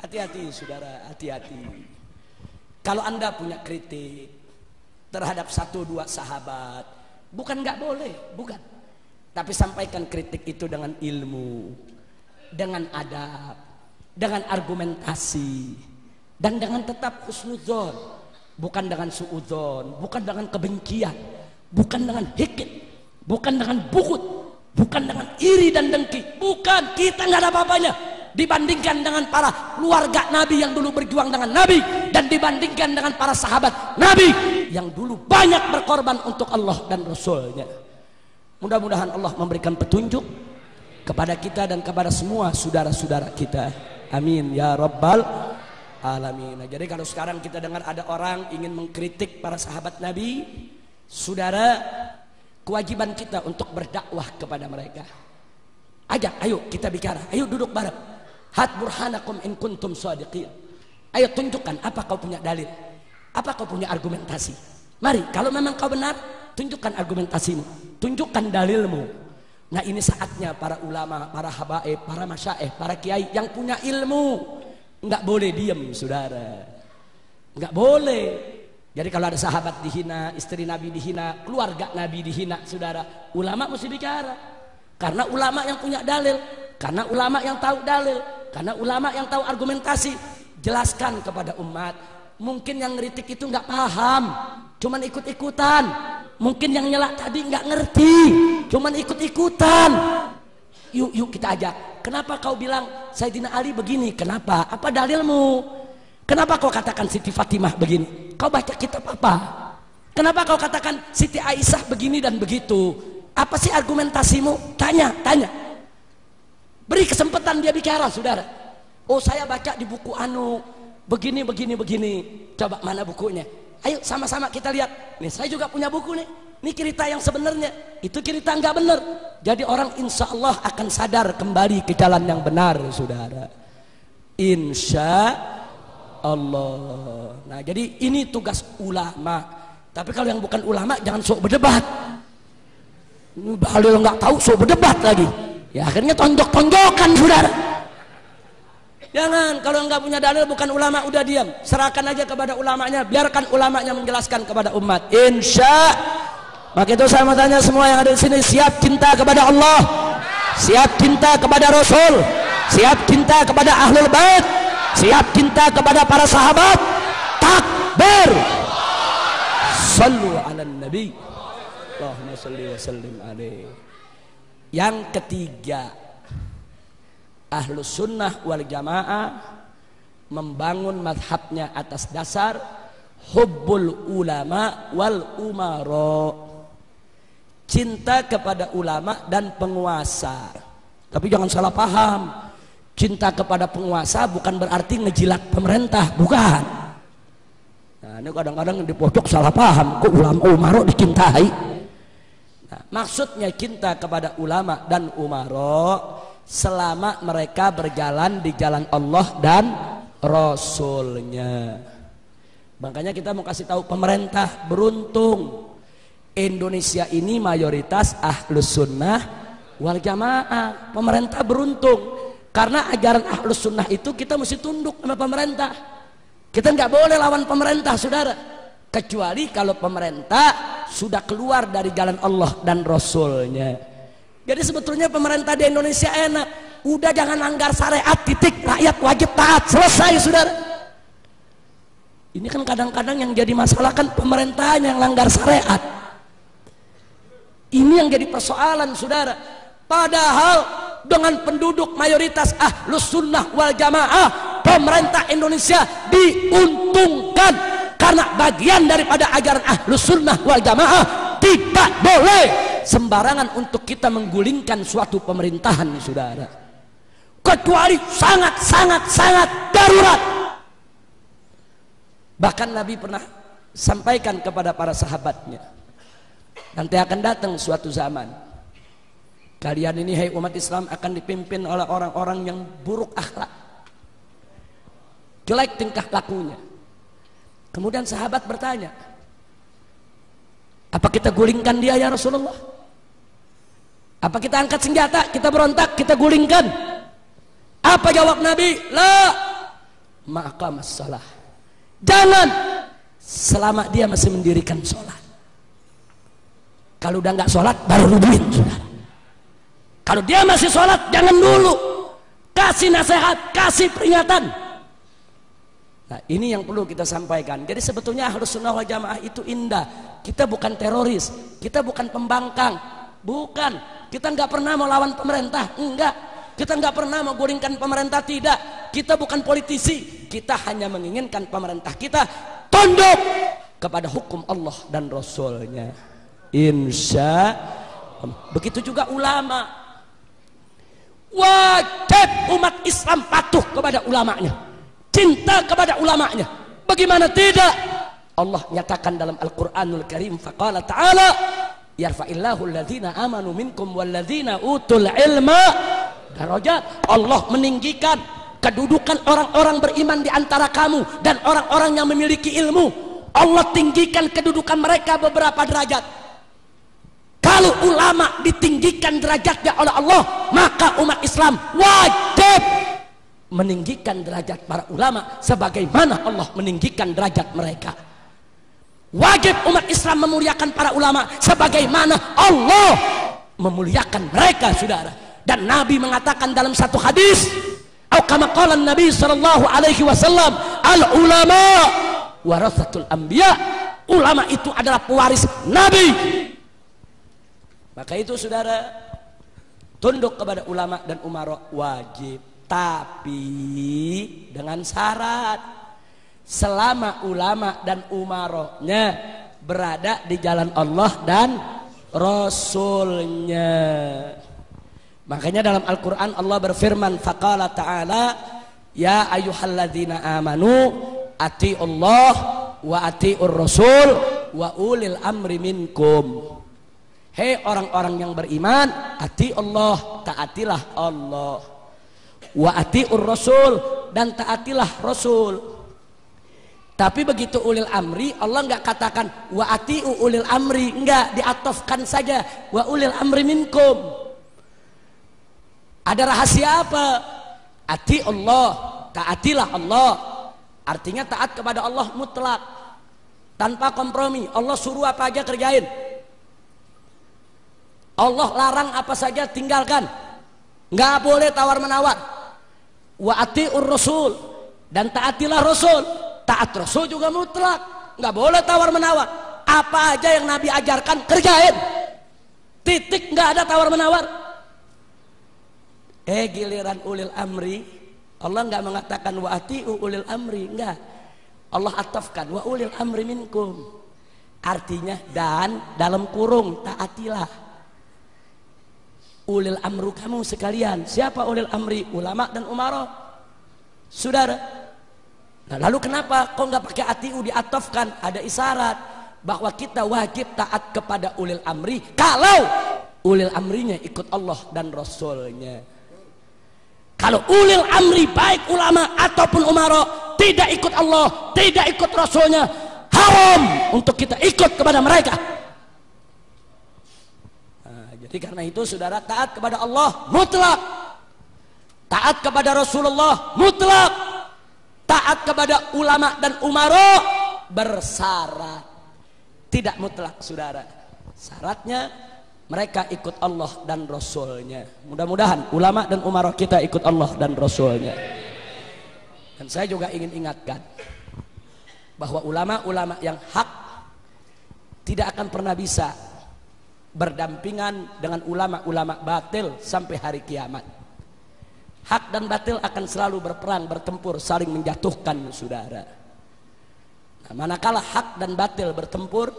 Hati-hati saudara, hati-hati. Kalau Anda punya kritik terhadap 1-2 sahabat, bukan nggak boleh, bukan. Tapi sampaikan kritik itu dengan ilmu, dengan adab, dengan argumentasi, dan dengan tetap husnudzon, bukan dengan suudzon, bukan dengan kebencian, bukan dengan hikit, bukan dengan bukut, bukan dengan iri dan dengki. Bukan, kita nggak ada apa-apanya dibandingkan dengan para keluarga Nabi yang dulu berjuang dengan Nabi, dan dibandingkan dengan para sahabat Nabi yang dulu banyak berkorban untuk Allah dan Rasulnya. Mudah-mudahan Allah memberikan petunjuk kepada kita dan kepada semua saudara-saudara kita. Amin ya rabbal alamin. Nah, jadi kalau sekarang kita dengar ada orang ingin mengkritik para sahabat Nabi, saudara, kewajiban kita untuk berdakwah kepada mereka. Ajak, ayo kita bicara, ayo duduk bareng. Hat burhanakum in kuntum shadiqin. Ayo tunjukkan apa kau punya dalil, apa kau punya argumentasi. Mari, kalau memang kau benar, tunjukkan argumentasimu, tunjukkan dalilmu. Nah, ini saatnya para ulama, para habaib, para masyaikh, para kiai yang punya ilmu nggak boleh diem, saudara, nggak boleh. Jadi kalau ada sahabat dihina, istri Nabi dihina, keluarga Nabi dihina, saudara, ulama mesti bicara. Karena ulama yang punya dalil, karena ulama yang tahu dalil, karena ulama yang tahu argumentasi. Jelaskan kepada umat. Mungkin yang ngeritik itu nggak paham, cuman ikut-ikutan. Mungkin yang nyelak tadi nggak ngerti, cuman ikut-ikutan. Yuk kita ajak. Kenapa kau bilang Sayyidina Ali begini? Kenapa? Apa dalilmu? Kenapa kau katakan Siti Fatimah begini? Kau baca kitab apa? Kenapa kau katakan Siti Aisyah begini dan begitu? Apa sih argumentasimu? Tanya. Beri kesempatan dia bicara, saudara. Oh, saya baca di buku anu begini. Coba mana bukunya? Ayo sama-sama kita lihat. Nih, saya juga punya buku nih. Ini cerita yang sebenarnya. Itu cerita nggak benar. Jadi orang insya Allah akan sadar kembali ke jalan yang benar, saudara. Insya Allah. Nah, jadi ini tugas ulama. Tapi kalau yang bukan ulama jangan sok berdebat. Kalau nggak tahu sok berdebat lagi. Ya akhirnya tonjok-tonjokan, saudara. Jangan, kalau nggak punya dalil bukan ulama udah diam. Serahkan aja kepada ulamanya, biarkan ulamanya menjelaskan kepada umat. Insya. Maka itu saya mau tanya semua yang ada di sini, siap cinta kepada Allah, siap cinta kepada Rasul, siap cinta kepada Ahlul Bait, siap cinta kepada para sahabat. Takbir. Sallu ala Nabi. Allahumma salli wa sallim alaihi. Yang ketiga, Ahlus Sunnah wal Jamaah membangun madhabnya atas dasar hubbul ulama wal umaro, cinta kepada ulama dan penguasa. Tapi jangan salah paham, cinta kepada penguasa bukan berarti ngejilat pemerintah, bukan. Nah, ini kadang-kadang di pojok salah paham, kok ulama umaro dicintai. Nah, maksudnya cinta kepada ulama dan umaro selama mereka berjalan di jalan Allah dan Rasulnya. Makanya kita mau kasih tahu pemerintah, beruntung Indonesia ini mayoritas Ahlus Sunnah wal Jamaah. Pemerintah beruntung karena ajaran Ahlus Sunnah itu kita mesti tunduk sama pemerintah. Kita nggak boleh lawan pemerintah, saudara, kecuali kalau pemerintah sudah keluar dari jalan Allah dan Rasulnya. Jadi sebetulnya pemerintah di Indonesia enak, udah jangan langgar syariat, titik, rakyat wajib taat, selesai, saudara. Ini kan kadang-kadang yang jadi masalah kan pemerintahnya yang langgar syariat. Ini yang jadi persoalan, saudara. Padahal dengan penduduk mayoritas Ahlus Sunnah wal Jamaah, pemerintah Indonesia diuntungkan karena bagian daripada ajaran Ahlus Sunnah wal Jamaah tidak boleh sembarangan untuk kita menggulingkan suatu pemerintahan, saudara, kecuali sangat darurat. Bahkan Nabi pernah sampaikan kepada para sahabatnya, nanti akan datang suatu zaman, kalian ini hai umat Islam akan dipimpin oleh orang-orang yang buruk akhlak, jelek tingkah lakunya. Kemudian sahabat bertanya, apa kita gulingkan dia ya Rasulullah? Apa kita angkat senjata, kita berontak, kita gulingkan? Apa jawab Nabi? La maqamas shalah. Jangan, selama dia masih mendirikan sholat. Kalau udah nggak sholat baru rubuhin, saudara. Kalau dia masih sholat jangan dulu, kasih nasihat, kasih peringatan. Nah, ini yang perlu kita sampaikan. Jadi sebetulnya Ahlus Sunnah wal Jamaah itu indah. Kita bukan teroris, kita bukan pembangkang, bukan. Kita nggak pernah mau lawan pemerintah, enggak. Kita nggak pernah mau gulingkan pemerintah, tidak. Kita bukan politisi, kita hanya menginginkan pemerintah kita tunduk kepada hukum Allah dan Rasulnya. Insya Allah. Begitu juga ulama. Wajib umat Islam patuh kepada ulamanya, cinta kepada ulamanya. Bagaimana tidak? Allah nyatakan dalam Al-Quranul Karim, faqala ta'ala yarfa'illahu alladhina amanu minkum walladhina utul ilma darajat. Allah meninggikan kedudukan orang-orang beriman di antara kamu dan orang-orang yang memiliki ilmu. Allah tinggikan kedudukan mereka beberapa derajat. Kalau ulama ditinggikan derajatnya oleh Allah, maka umat Islam wajib meninggikan derajat para ulama sebagaimana Allah meninggikan derajat mereka. Wajib umat Islam memuliakan para ulama sebagaimana Allah memuliakan mereka, saudara. Dan Nabi mengatakan dalam satu hadis, atau kama qala Nabi sallallahu alaihi wasallam, al ulama warasatul anbiya. Ulama itu adalah pewaris Nabi. Maka itu, saudara, tunduk kepada ulama dan umara wajib, tapi dengan syarat. Selama ulama dan umaranya berada di jalan Allah dan Rasulnya. Makanya dalam Al-Quran Allah berfirman, faqala ta'ala ya ayyuhalladzina amanu ati'ullah wa ati'ur rasul wa ulil amri minkum. Hei orang-orang yang beriman, ati'ullah, taatilah Allah, wa ati'ur rasul, dan taatilah Rasul. Tapi begitu ulil amri, Allah nggak katakan wa atiu ulil amri, nggak, diatofkan saja wa ulil amri minkum. Ada rahasia apa? Ati Allah, taatilah Allah. Artinya taat kepada Allah mutlak, tanpa kompromi. Allah suruh apa aja kerjain. Allah larang apa saja tinggalkan. Nggak boleh tawar menawar. Wa atiur rasul, dan taatilah Rasul. Taat Rasul juga mutlak, nggak boleh tawar menawar. Apa aja yang Nabi ajarkan kerjain, titik, nggak ada tawar menawar. Giliran ulil amri, Allah nggak mengatakan wa atiu ulil amri, nggak. Allah atafkan wa ulil amri minkum, artinya dan dalam kurung taatilah ulil amru kamu sekalian. Siapa ulil amri? Ulama dan umara, saudara. Nah, lalu kenapa kok nggak pakai atiu diatofkan? Ada isyarat bahwa kita wajib taat kepada ulil amri kalau ulil amrinya ikut Allah dan Rasulnya. Kalau ulil amri baik ulama ataupun umara tidak ikut Allah, tidak ikut Rasulnya, haram untuk kita ikut kepada mereka. Nah, jadi karena itu, saudara, taat kepada Allah mutlak, taat kepada Rasulullah mutlak. Taat kepada ulama dan umara bersyarat, tidak mutlak, saudara. Syaratnya mereka ikut Allah dan Rasulnya. Mudah-mudahan ulama dan umara kita ikut Allah dan Rasulnya. Dan saya juga ingin ingatkan bahwa ulama-ulama yang hak tidak akan pernah bisa berdampingan dengan ulama-ulama batil sampai hari kiamat. Hak dan batil akan selalu berperang, bertempur, saling menjatuhkan, saudara. Nah, manakala hak dan batil bertempur,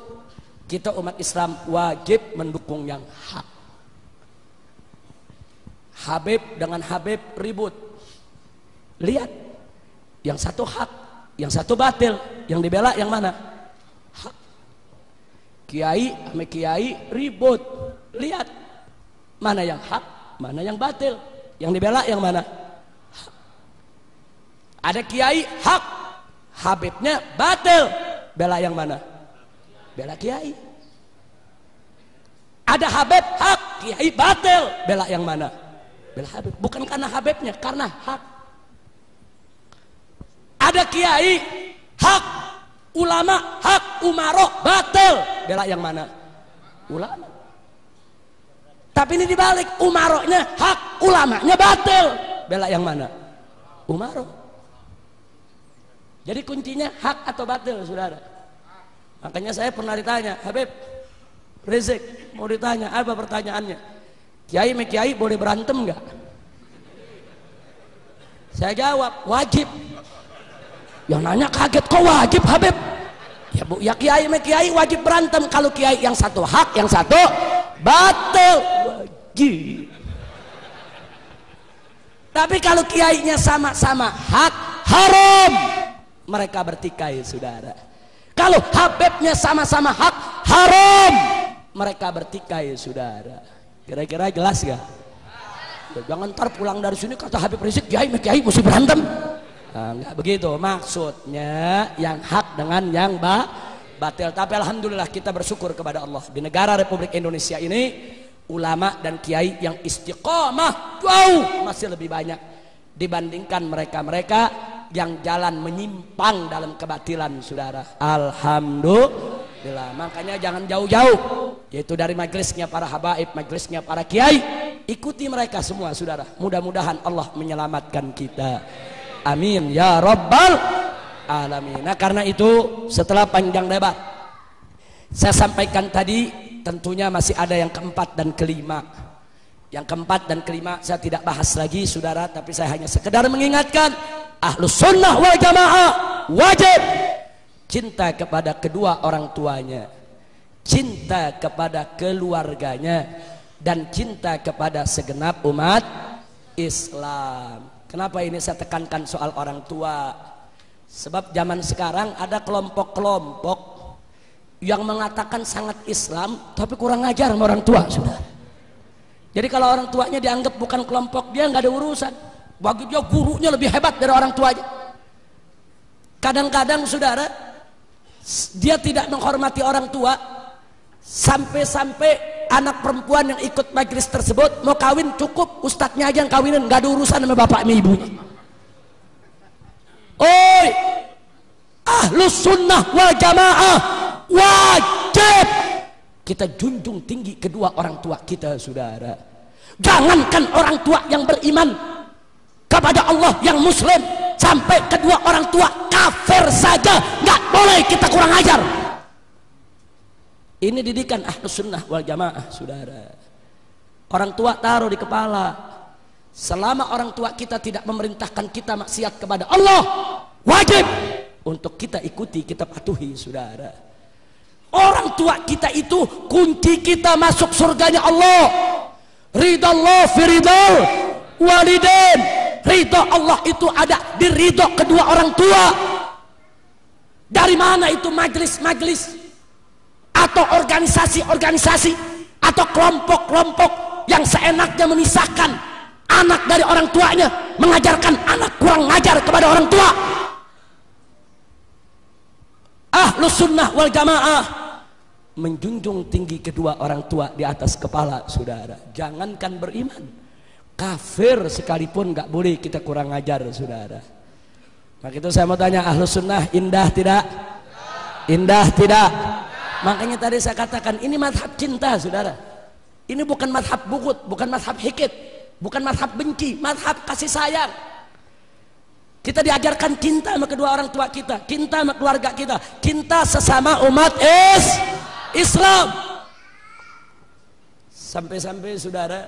kita umat Islam wajib mendukung yang hak. Habib dengan Habib ribut, lihat, yang satu hak, yang satu batil, yang dibela yang mana? Hak. Kiai sama kiai ribut, lihat, mana yang hak, mana yang batil, yang dibela yang mana? Hak. Ada kiai hak, Habibnya batil, bela yang mana? Bela kiai. Ada Habib hak, kiai batil, bela yang mana? Bela Habib. Bukan karena Habibnya, karena hak. Ada kiai hak, ulama hak, umaroh batil, bela yang mana? Ulama. Tapi ini dibalik, umarohnya hak, ulamanya batil, bela yang mana? Umaroh. Jadi kuncinya hak atau batil, saudara. Makanya saya pernah ditanya, Habib Rizik mau ditanya, apa pertanyaannya? Kiai me kiai boleh berantem nggak? Saya jawab, wajib. Yang nanya kaget, kok wajib Habib? Ya bu, ya kiai me kiai wajib berantem. Kalau kiai yang satu hak, yang satu batil, wajib. Tapi kalau kiainya sama-sama hak, haram mereka bertikai, saudara. Kalau Habibnya sama-sama hak, haram mereka bertikai, saudara. Kira-kira jelas gak? Jangan ntar pulang dari sini kata Habib Rizik, kiai kiai mesti berantem. Nah, enggak begitu maksudnya, yang hak dengan yang batil. Tapi alhamdulillah kita bersyukur kepada Allah, di negara Republik Indonesia ini ulama dan kiai yang istiqomah jauh masih lebih banyak dibandingkan mereka-mereka yang jalan menyimpang dalam kebatilan, saudara. Alhamdulillah. Makanya jangan jauh-jauh, yaitu dari majelisnya para habaib, majelisnya para kiai, ikuti mereka semua, saudara. Mudah-mudahan Allah menyelamatkan kita, amin ya rabbal alamin. Nah karena itu, setelah panjang lebar saya sampaikan tadi, tentunya masih ada yang keempat dan kelima. Yang keempat dan kelima saya tidak bahas lagi, saudara, tapi saya hanya sekedar mengingatkan, Ahlus Sunnah wal Jamaah wajib cinta kepada kedua orang tuanya, cinta kepada keluarganya, dan cinta kepada segenap umat Islam. Kenapa ini saya tekankan soal orang tua? Sebab zaman sekarang ada kelompok-kelompok yang mengatakan sangat Islam tapi kurang ajar sama orang tua, saudara. Jadi kalau orang tuanya dianggap bukan kelompok dia, nggak ada urusan. Bagi dia gurunya lebih hebat dari orang tuanya. Kadang-kadang, saudara, dia tidak menghormati orang tua, sampai-sampai anak perempuan yang ikut majelis tersebut mau kawin, cukup ustadznya aja yang kawinin, nggak ada urusan sama bapak sama ibunya. Oi, Ahlus Sunnah wal Jamaah wajib kita junjung tinggi kedua orang tua kita, saudara. Jangankan orang tua yang beriman kepada Allah, yang muslim, sampai kedua orang tua kafir saja nggak boleh kita kurang ajar. Ini didikan Ahlus Sunnah wal Jamaah, saudara. Orang tua taruh di kepala. Selama orang tua kita tidak memerintahkan kita maksiat kepada Allah, wajib untuk kita ikuti, kita patuhi, saudara. Orang tua kita itu kunci kita masuk surganya Allah. Ridha Allah fi ridhal walidain. Ridha Allah itu ada di ridha kedua orang tua. Dari mana itu majelis-majelis atau organisasi-organisasi atau kelompok-kelompok yang seenaknya memisahkan anak dari orang tuanya, mengajarkan anak kurang ngajar kepada orang tua? Ahlus Sunnah wal Jamaah menjunjung tinggi kedua orang tua di atas kepala, saudara. Jangankan beriman, kafir sekalipun nggak boleh kita kurang ajar, saudara. Maka itu saya mau tanya, Ahlus Sunnah indah tidak? Indah tidak? Makanya tadi saya katakan ini mazhab cinta, saudara. Ini bukan mazhab bugut, bukan mazhab hikit, bukan mazhab benci, mazhab kasih sayang. Kita diajarkan cinta sama kedua orang tua kita, cinta sama keluarga kita, cinta sesama umat Islam. Sampai-sampai saudara,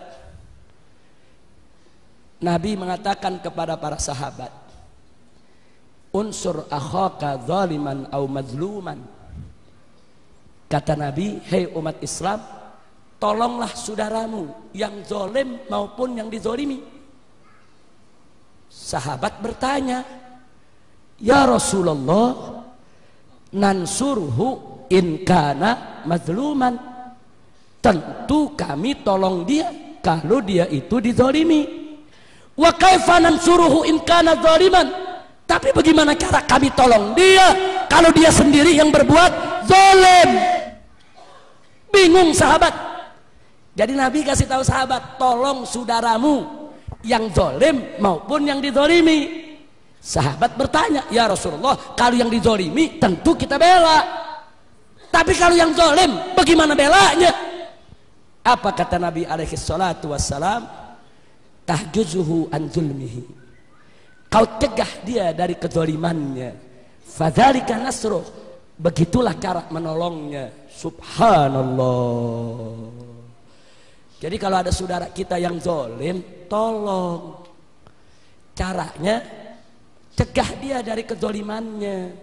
Nabi mengatakan kepada para sahabat, unsur akhaka zaliman au mazluman. Kata Nabi, hei umat Islam, tolonglah saudaramu yang zalim maupun yang dizalimi. Sahabat bertanya, ya Rasulullah, nansurhu in kana mazluman. Tentu kami tolong dia kalau dia itu dizalimi. Wa kaifa nansuruhu in kana zaliman? Tapi bagaimana cara kami tolong dia kalau dia sendiri yang berbuat zalim? Bingung sahabat. Jadi Nabi kasih tahu sahabat, tolong saudaramu yang zalim maupun yang dizalimi. Sahabat bertanya, ya Rasulullah, kalau yang dizalimi tentu kita bela. Tapi kalau yang zalim bagaimana belanya? Apa kata Nabi alaihi salatu wassalam? Tahjuzuhu an zulmihi. Kau cegah dia dari kezalimannya. Fadzalika nasruh. Begitulah cara menolongnya. Subhanallah. Jadi kalau ada saudara kita yang zalim, tolong. Caranya cegah dia dari kezalimannya.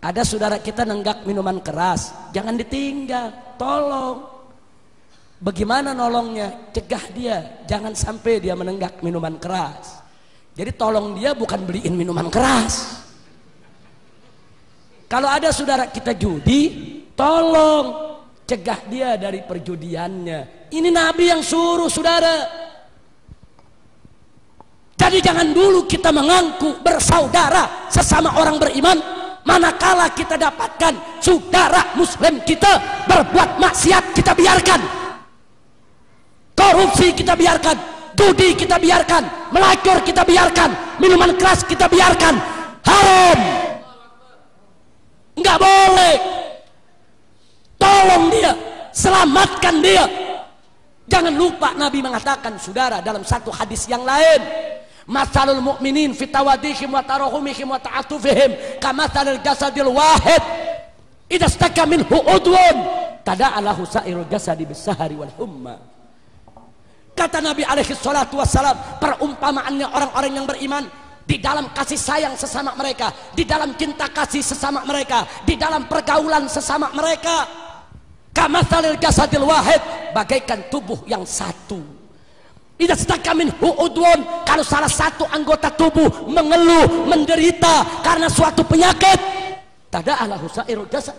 Ada saudara kita nenggak minuman keras, jangan ditinggal, tolong. Bagaimana nolongnya? Cegah dia, jangan sampai dia menenggak minuman keras. Jadi tolong dia bukan beliin minuman keras. Kalau ada saudara kita judi, tolong cegah dia dari perjudiannya. Ini Nabi yang suruh saudara. Jadi jangan dulu kita mengaku bersaudara sesama orang beriman, manakala kita dapatkan saudara muslim kita berbuat maksiat, kita biarkan. Korupsi kita biarkan, judi kita biarkan, melacur kita biarkan, minuman keras kita biarkan, haram, nggak boleh. Tolong dia, selamatkan dia. Jangan lupa Nabi mengatakan saudara dalam satu hadis yang lain, masalul mu'minin fi tawadihim wa tarahumihim wa ta'atufihim kamatsalil jasadil wahid idza staka minhu udwun tada'alahu sa'irul jasadi bis-sahari wal humma. Kata Nabi alaihi salatu wassalam, perumpamaannya orang-orang yang beriman di dalam kasih sayang sesama mereka, di dalam cinta kasih sesama mereka, di dalam pergaulan sesama mereka, kamatsalil jasadil wahid, bagaikan tubuh yang satu. Idza staka minhu udwun, kalau salah satu anggota tubuh mengeluh, menderita karena suatu penyakit, tada'alahu sa'irul jasad,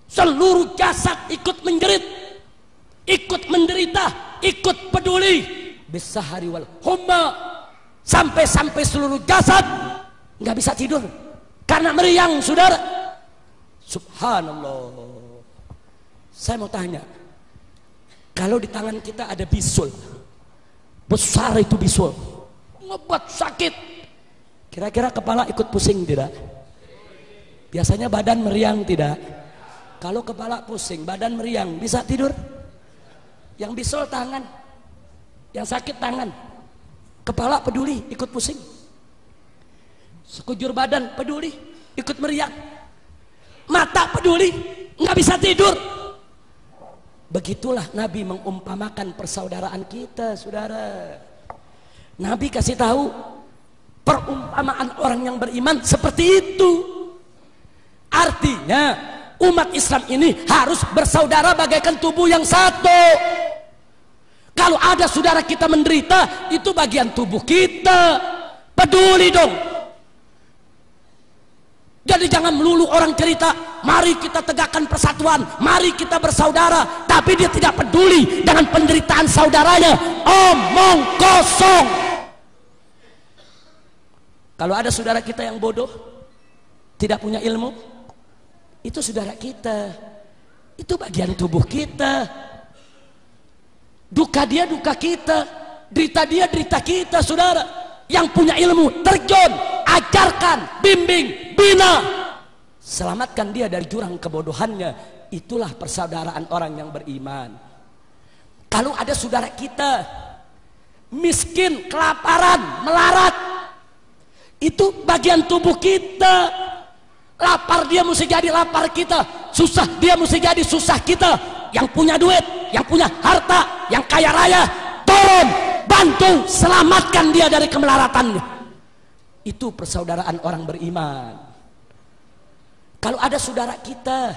seluruh jasad ikut menjerit, ikut menderita, ikut peduli, bisahari wal humma, sampai-sampai seluruh jasad nggak bisa tidur karena meriang saudara. Subhanallah. Saya mau tanya, kalau di tangan kita ada bisul besar, itu bisul ngebuat sakit, kira-kira kepala ikut pusing tidak? Biasanya badan meriang tidak? Kalau kepala pusing, badan meriang, bisa tidur? Yang bisul tangan, yang sakit tangan, kepala peduli, ikut pusing, sekujur badan peduli, ikut meriang, mata peduli, nggak bisa tidur. Begitulah Nabi mengumpamakan persaudaraan kita, saudara. Nabi kasih tahu perumpamaan orang yang beriman seperti itu. Artinya umat Islam ini harus bersaudara bagaikan tubuh yang satu. Kalau ada saudara kita menderita, itu bagian tubuh kita, peduli dong. Jadi jangan melulu orang cerita, mari kita tegakkan persatuan, mari kita bersaudara, tapi dia tidak peduli dengan penderitaan saudaranya. Omong kosong. Kalau ada saudara kita yang bodoh, tidak punya ilmu, itu saudara kita, itu bagian tubuh kita. Duka dia duka kita, derita dia derita kita, saudara. Yang punya ilmu terjun, ajarkan, bimbing, bina, selamatkan dia dari jurang kebodohannya. Itulah persaudaraan orang yang beriman. Kalau ada saudara kita miskin, kelaparan, melarat, itu bagian tubuh kita. Lapar dia mesti jadi lapar kita, susah dia mesti jadi susah kita. yang punya duit, yang punya harta, yang kaya raya, tolong bantu selamatkan dia dari kemelaratannya. Itu persaudaraan orang beriman. Kalau ada saudara kita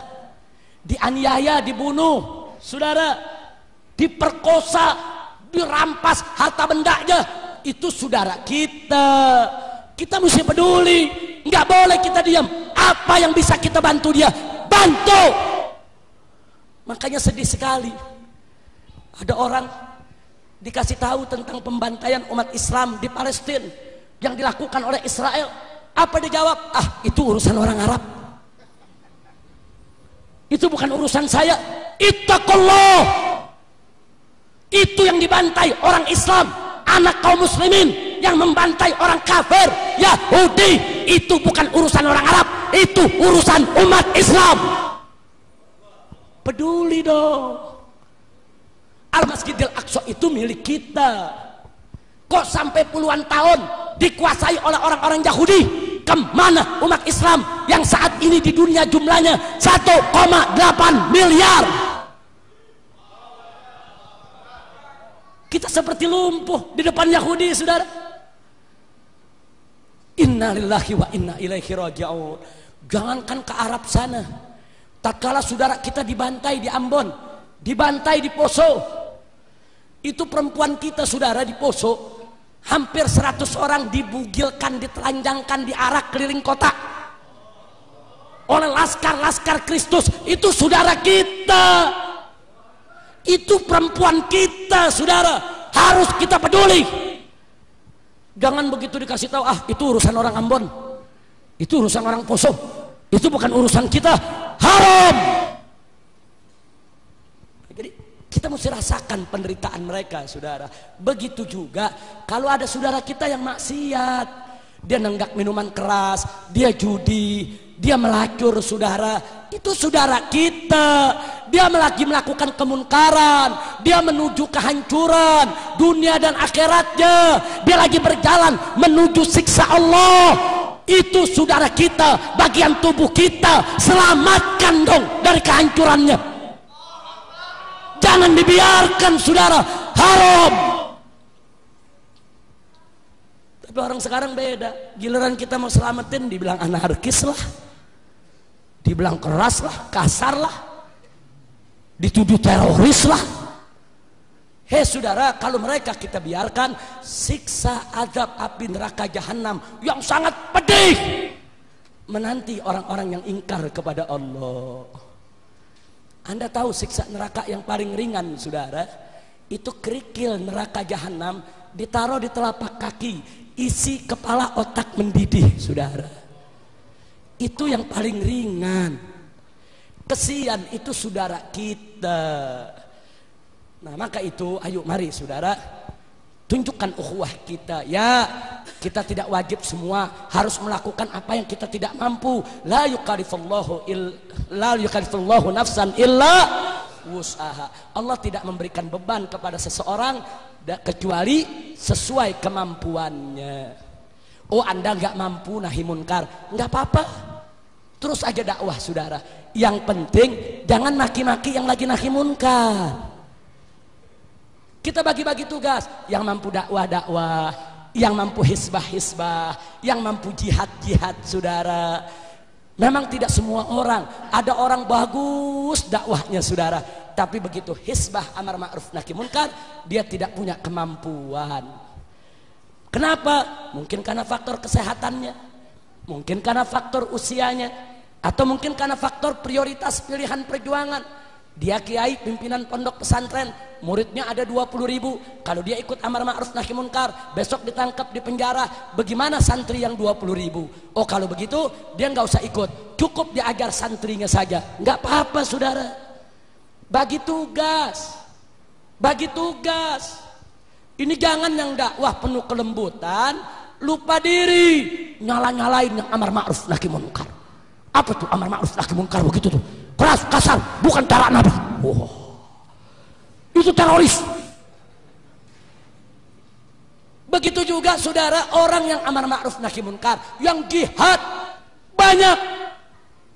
dianiaya, dibunuh, saudara, diperkosa, dirampas harta bendanya, itu saudara kita. Kita mesti peduli, nggak boleh kita diam. Apa yang bisa kita bantu dia, bantu. Makanya sedih sekali ada orang dikasih tahu tentang pembantaian umat Islam di Palestina yang dilakukan oleh Israel. Apa dijawab? Ah, itu urusan orang Arab, itu bukan urusan saya. Ittaqullah. Itu yang dibantai orang Islam, anak kaum muslimin yang membantai orang kafir Yahudi. Itu bukan urusan orang Arab, itu urusan umat Islam. Peduli dong. Al-Masjidil Aqsa itu milik kita. Kok sampai puluhan tahun dikuasai oleh orang-orang Yahudi? Kemana umat Islam yang saat ini di dunia jumlahnya 1,8 miliar? Kita seperti lumpuh di depan Yahudi, saudara. Innalillahi wa inna ilaihi raji'un. Jangankan ke Arab sana, tatkala saudara kita dibantai di Ambon, dibantai di Poso, itu perempuan kita, saudara, di Poso hampir 100 orang dibugilkan, ditelanjangkan, diarak keliling kota oleh laskar-laskar Kristus. Itu saudara kita, itu perempuan kita, saudara. Harus kita peduli. Jangan begitu dikasih tahu, ah itu urusan orang Ambon, itu urusan orang Poso, itu bukan urusan kita. Haram. Jadi kita mesti rasakan penderitaan mereka, saudara. Begitu juga kalau ada saudara kita yang maksiat, dia nenggak minuman keras, dia judi, dia melacur, saudara. Itu saudara kita. Dia lagi melakukan kemunkaran, dia menuju kehancuran dunia dan akhiratnya. Dia lagi berjalan menuju siksa Allah. Itu saudara kita, bagian tubuh kita. Selamatkan dong dari kehancurannya. Jangan dibiarkan, saudara. Haram. Tapi orang sekarang beda. Giliran kita mau selamatin, dibilang anarkis lah, dibilang keras lah, kasar lah, dituduh teroris lah. Hei saudara, kalau mereka kita biarkan, siksa azab api neraka jahanam yang sangat pedih menanti orang-orang yang ingkar kepada Allah. Anda tahu siksa neraka yang paling ringan, saudara? Itu kerikil neraka jahanam ditaruh di telapak kaki, isi kepala otak mendidih, saudara. Itu yang paling ringan. Kesian itu saudara kita. Nah maka itu, ayo mari saudara, tunjukkan ukhuwah kita. Ya, kita tidak wajib semua harus melakukan apa yang kita tidak mampu. La yukallifullahu nafsan illa wus'aha. Allah tidak memberikan beban kepada seseorang kecuali sesuai kemampuannya. Oh, Anda nggak mampu nahi munkar, nggak apa-apa, terus aja dakwah, saudara. Yang penting jangan maki-maki yang lagi nahi munkar. Kita bagi-bagi tugas, yang mampu dakwah, yang mampu hisbah, yang mampu jihad, saudara. Memang tidak semua orang, ada orang bagus dakwahnya, saudara, tapi begitu hisbah amar ma'ruf nahi munkar, dia tidak punya kemampuan. Kenapa? Mungkin karena faktor kesehatannya, mungkin karena faktor usianya, atau mungkin karena faktor prioritas pilihan perjuangan. Dia kiai pimpinan pondok pesantren, muridnya ada 20.000. Kalau dia ikut amar ma'ruf nahi munkar, besok ditangkap di penjara. Bagaimana santri yang 20.000? Oh kalau begitu dia nggak usah ikut, cukup diajar santrinya saja. Nggak apa-apa, saudara. Bagi tugas, bagi tugas. Ini jangan yang dakwah penuh kelembutan, lupa diri, nyala-nyalain yang amar ma'ruf nahi munkar. Apa tuh amar ma'ruf nahi munkar begitu tuh? Keras, kasar, bukan cara Nabi. Wow. Itu teroris. Begitu juga saudara, orang yang amar ma'ruf nahi munkar, yang jihad banyak,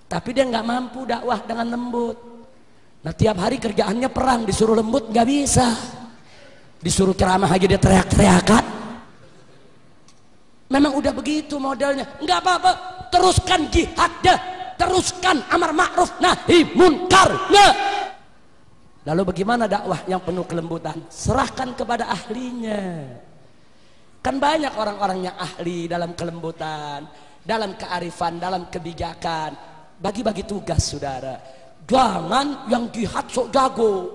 tapi dia nggak mampu dakwah dengan lembut, Nah tiap hari kerjaannya perang, disuruh lembut nggak bisa, disuruh ceramah aja dia teriak-teriakan. Memang udah begitu modelnya. Nggak apa-apa, teruskan jihadnya, teruskan amar ma'ruf nahi munkarnya. Lalu bagaimana dakwah yang penuh kelembutan? Serahkan kepada ahlinya. Kan banyak orang-orang yang ahli dalam kelembutan, dalam kearifan, dalam kebijakan. Bagi-bagi tugas, saudara. Jangan yang jihad sok jago,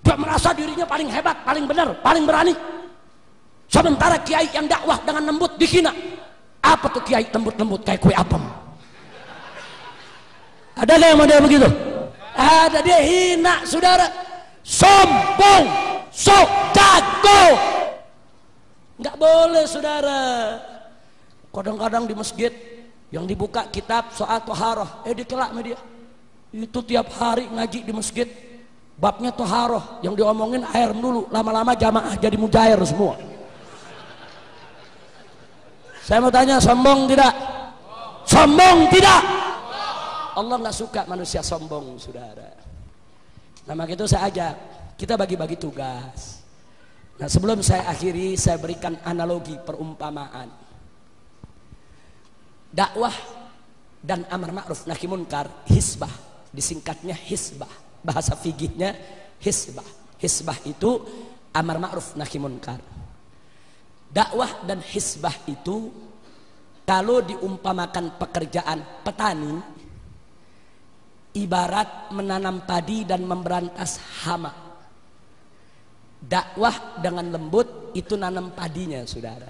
dia merasa dirinya paling hebat, paling benar, paling berani. Sementara kiai yang dakwah dengan lembut dihina. Apa tuh kiai lembut-lembut kayak kue apem? Ada nggak yang model begitu? Ada, dia hina, saudara. Sombong, sok jago. Nggak boleh, saudara. Kadang-kadang di masjid yang dibuka kitab soal toharoh, dikelak sama dia. Itu tiap hari ngaji di masjid, babnya toharoh, yang diomongin air dulu, lama-lama jamaah jadi mujair semua. Saya mau tanya, sombong tidak? Sombong tidak? Allah nggak suka manusia sombong, saudara. Nah maka itu saya ajak kita bagi-bagi tugas. Nah sebelum saya akhiri, saya berikan analogi perumpamaan. Dakwah dan amar ma'ruf nahi munkar, hisbah, disingkatnya hisbah, bahasa fikihnya hisbah. Hisbah itu amar ma'ruf nahi munkar. Dakwah dan hisbah itu kalau diumpamakan pekerjaan petani, ibarat menanam padi dan memberantas hama. Dakwah dengan lembut itu nanam padinya, saudara.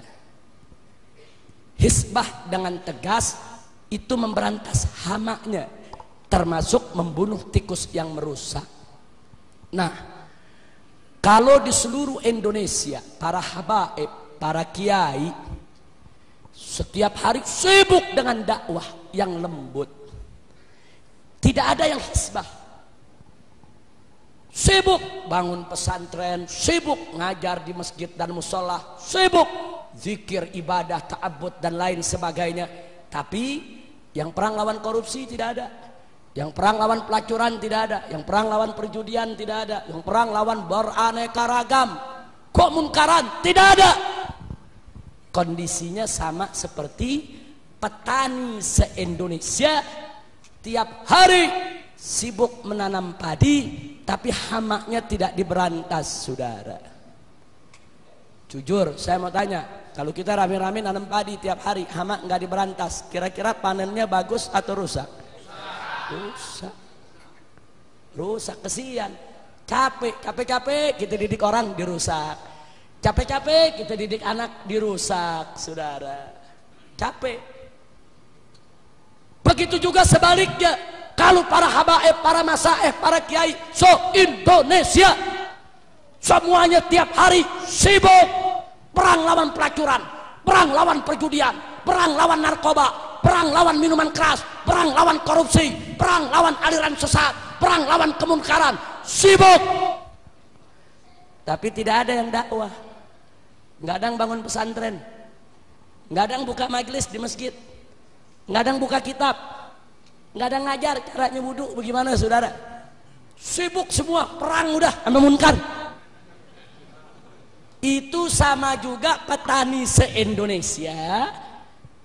Hisbah dengan tegas itu memberantas hamanya, termasuk membunuh tikus yang merusak. Nah, kalau di seluruh Indonesia para habaib, para kiai setiap hari sibuk dengan dakwah yang lembut, tidak ada yang hisbah. Sibuk bangun pesantren, sibuk ngajar di masjid dan musola, sibuk zikir, ibadah, ta'abbud dan lain sebagainya. Tapi yang perang lawan korupsi tidak ada, yang perang lawan pelacuran tidak ada, yang perang lawan perjudian tidak ada, yang perang lawan beraneka ragam kemunkaran tidak ada. Kondisinya sama seperti petani se-Indonesia tiap hari sibuk menanam padi, tapi hamanya tidak diberantas, saudara. Jujur, saya mau tanya, kalau kita rame-rame nanam padi tiap hari, hama nggak diberantas, kira-kira panennya bagus atau rusak? Rusak. Rusak, kesian. Capek kita didik orang dirusak. Capek kita didik anak dirusak, saudara. Capek. Begitu juga sebaliknya, kalau para habaib, para masaih, para kiai se-Indonesia semuanya tiap hari sibuk perang lawan pelacuran, perang lawan perjudian, perang lawan narkoba, perang lawan minuman keras, perang lawan korupsi, perang lawan aliran sesat, perang lawan kemunkaran, sibuk. Tapi tidak ada yang dakwah. Nggak ada yang bangun pesantren, nggak ada yang buka majelis di masjid, nggak ada yang buka kitab, nggak ada yang ngajar caranya wudhu bagaimana, saudara. Sibuk semua, perang udah sama munkar. Itu sama juga petani se-Indonesia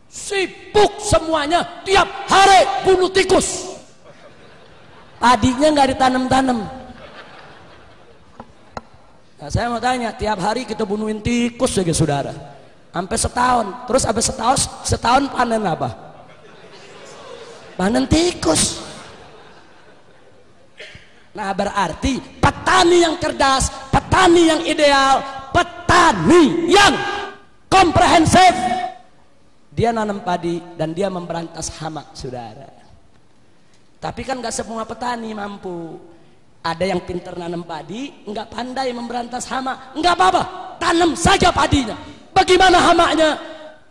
sibuk semuanya tiap hari bunuh tikus, padinya nggak ditanam-tanam. Nah, saya mau tanya, tiap hari kita bunuhin tikus saja, saudara, sampai setahun. Terus sampai setahun panen apa? Panen tikus. Nah berarti petani yang cerdas, petani yang ideal, petani yang komprehensif, dia nanam padi dan dia memberantas hama, saudara. Tapi kan gak semua petani mampu. Ada yang pintar nanam padi, nggak pandai memberantas hama, nggak apa-apa, tanam saja padinya. Bagaimana hamanya?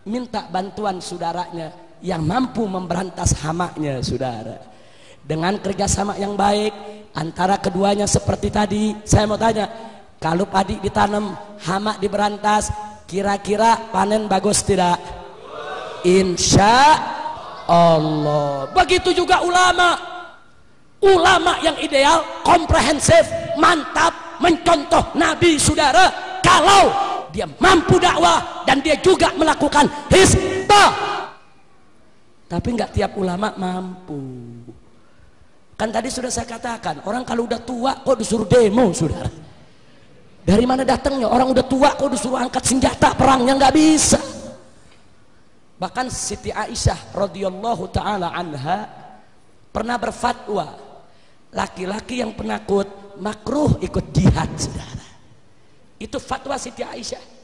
Minta bantuan saudaranya yang mampu memberantas hamanya, saudara. Dengan kerjasama yang baik antara keduanya seperti tadi, saya mau tanya, kalau padi ditanam, hama diberantas, kira-kira panen bagus tidak? Insya Allah. Begitu juga ulama. Ulama yang ideal, komprehensif, mantap, mencontoh Nabi saudara, kalau dia mampu dakwah dan dia juga melakukan hizbah. Tapi nggak tiap ulama mampu. Kan tadi sudah saya katakan, orang kalau udah tua kok disuruh demo, saudara. Dari mana datangnya? Orang udah tua kok disuruh angkat senjata perangnya, nggak bisa. Bahkan Siti Aisyah radhiyallahu taala anha pernah berfatwa, laki-laki yang penakut makruh ikut jihad, saudara. Itu fatwa Siti Aisyah.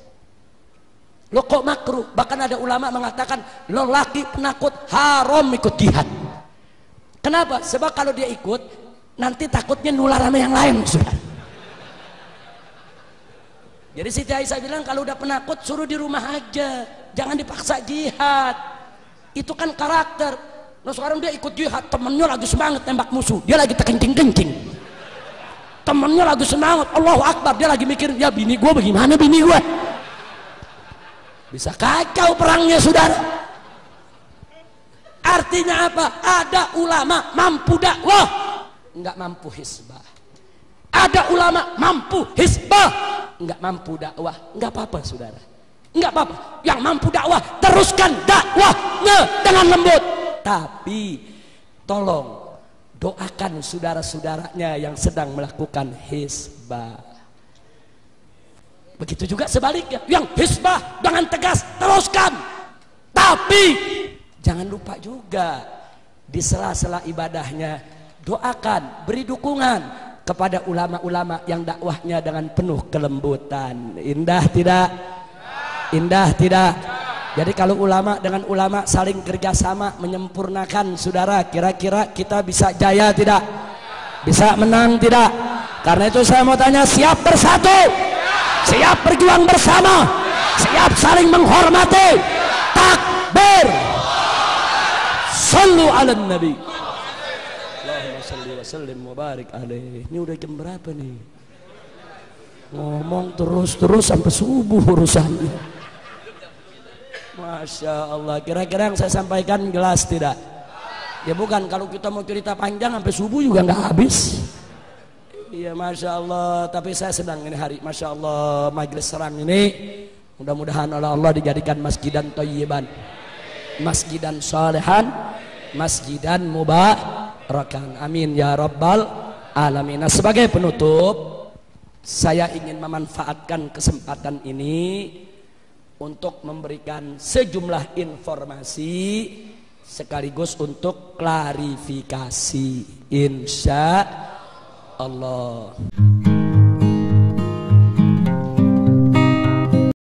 Lo kok makruh? Bahkan ada ulama mengatakan lelaki penakut haram ikut jihad. Kenapa? Sebab kalau dia ikut nanti takutnya nular sama yang lain, saudara. Jadi Siti Aisyah bilang kalau udah penakut suruh di rumah aja, jangan dipaksa jihad. Itu kan karakter. Nah sekarang dia ikut jihad, temennya lagi semangat tembak musuh, dia lagi terkencing-kencing. Temennya lagi semangat, Allahu Akbar, dia lagi mikir, ya bini gue bagaimana bini gue. Bisa kacau perangnya, saudara. Artinya apa? Ada ulama mampu dakwah, nggak mampu hizbah. Ada ulama mampu hizbah, nggak mampu dakwah. Nggak apa-apa, saudara. Nggak apa-apa. Yang mampu dakwah teruskan dakwahnya dengan lembut. Tapi tolong doakan saudara-saudaranya yang sedang melakukan hizbah. Begitu juga sebaliknya, yang hizbah dengan tegas teruskan. Tapi jangan lupa juga di sela-sela ibadahnya doakan, beri dukungan kepada ulama-ulama yang dakwahnya dengan penuh kelembutan. Indah tidak? Indah tidak? Jadi kalau ulama dengan ulama saling kerjasama menyempurnakan, saudara, kira-kira kita bisa jaya tidak? Bisa menang tidak? Karena itu saya mau tanya, siap bersatu? Siap berjuang bersama? Siap saling menghormati? Takbir! Sallu ala nabi. Allahumma salli wa sallim wa barik alaih. Ini udah jam berapa nih? Ngomong terus-terus sampai subuh urusannya. Masya Allah. Kira-kira yang saya sampaikan jelas tidak? Ya bukan, kalau kita mau cerita panjang sampai subuh juga nggak habis. Iya, Masya Allah. Tapi saya senang ini hari, Masya Allah, majelis serang ini mudah-mudahan oleh Allah dijadikan masjidan thayyiban, masjidan salihan, masjidan mubarakan. Amin ya rabbal alamin. Nah, sebagai penutup, saya ingin memanfaatkan kesempatan ini untuk memberikan sejumlah informasi sekaligus untuk klarifikasi, insya Allah.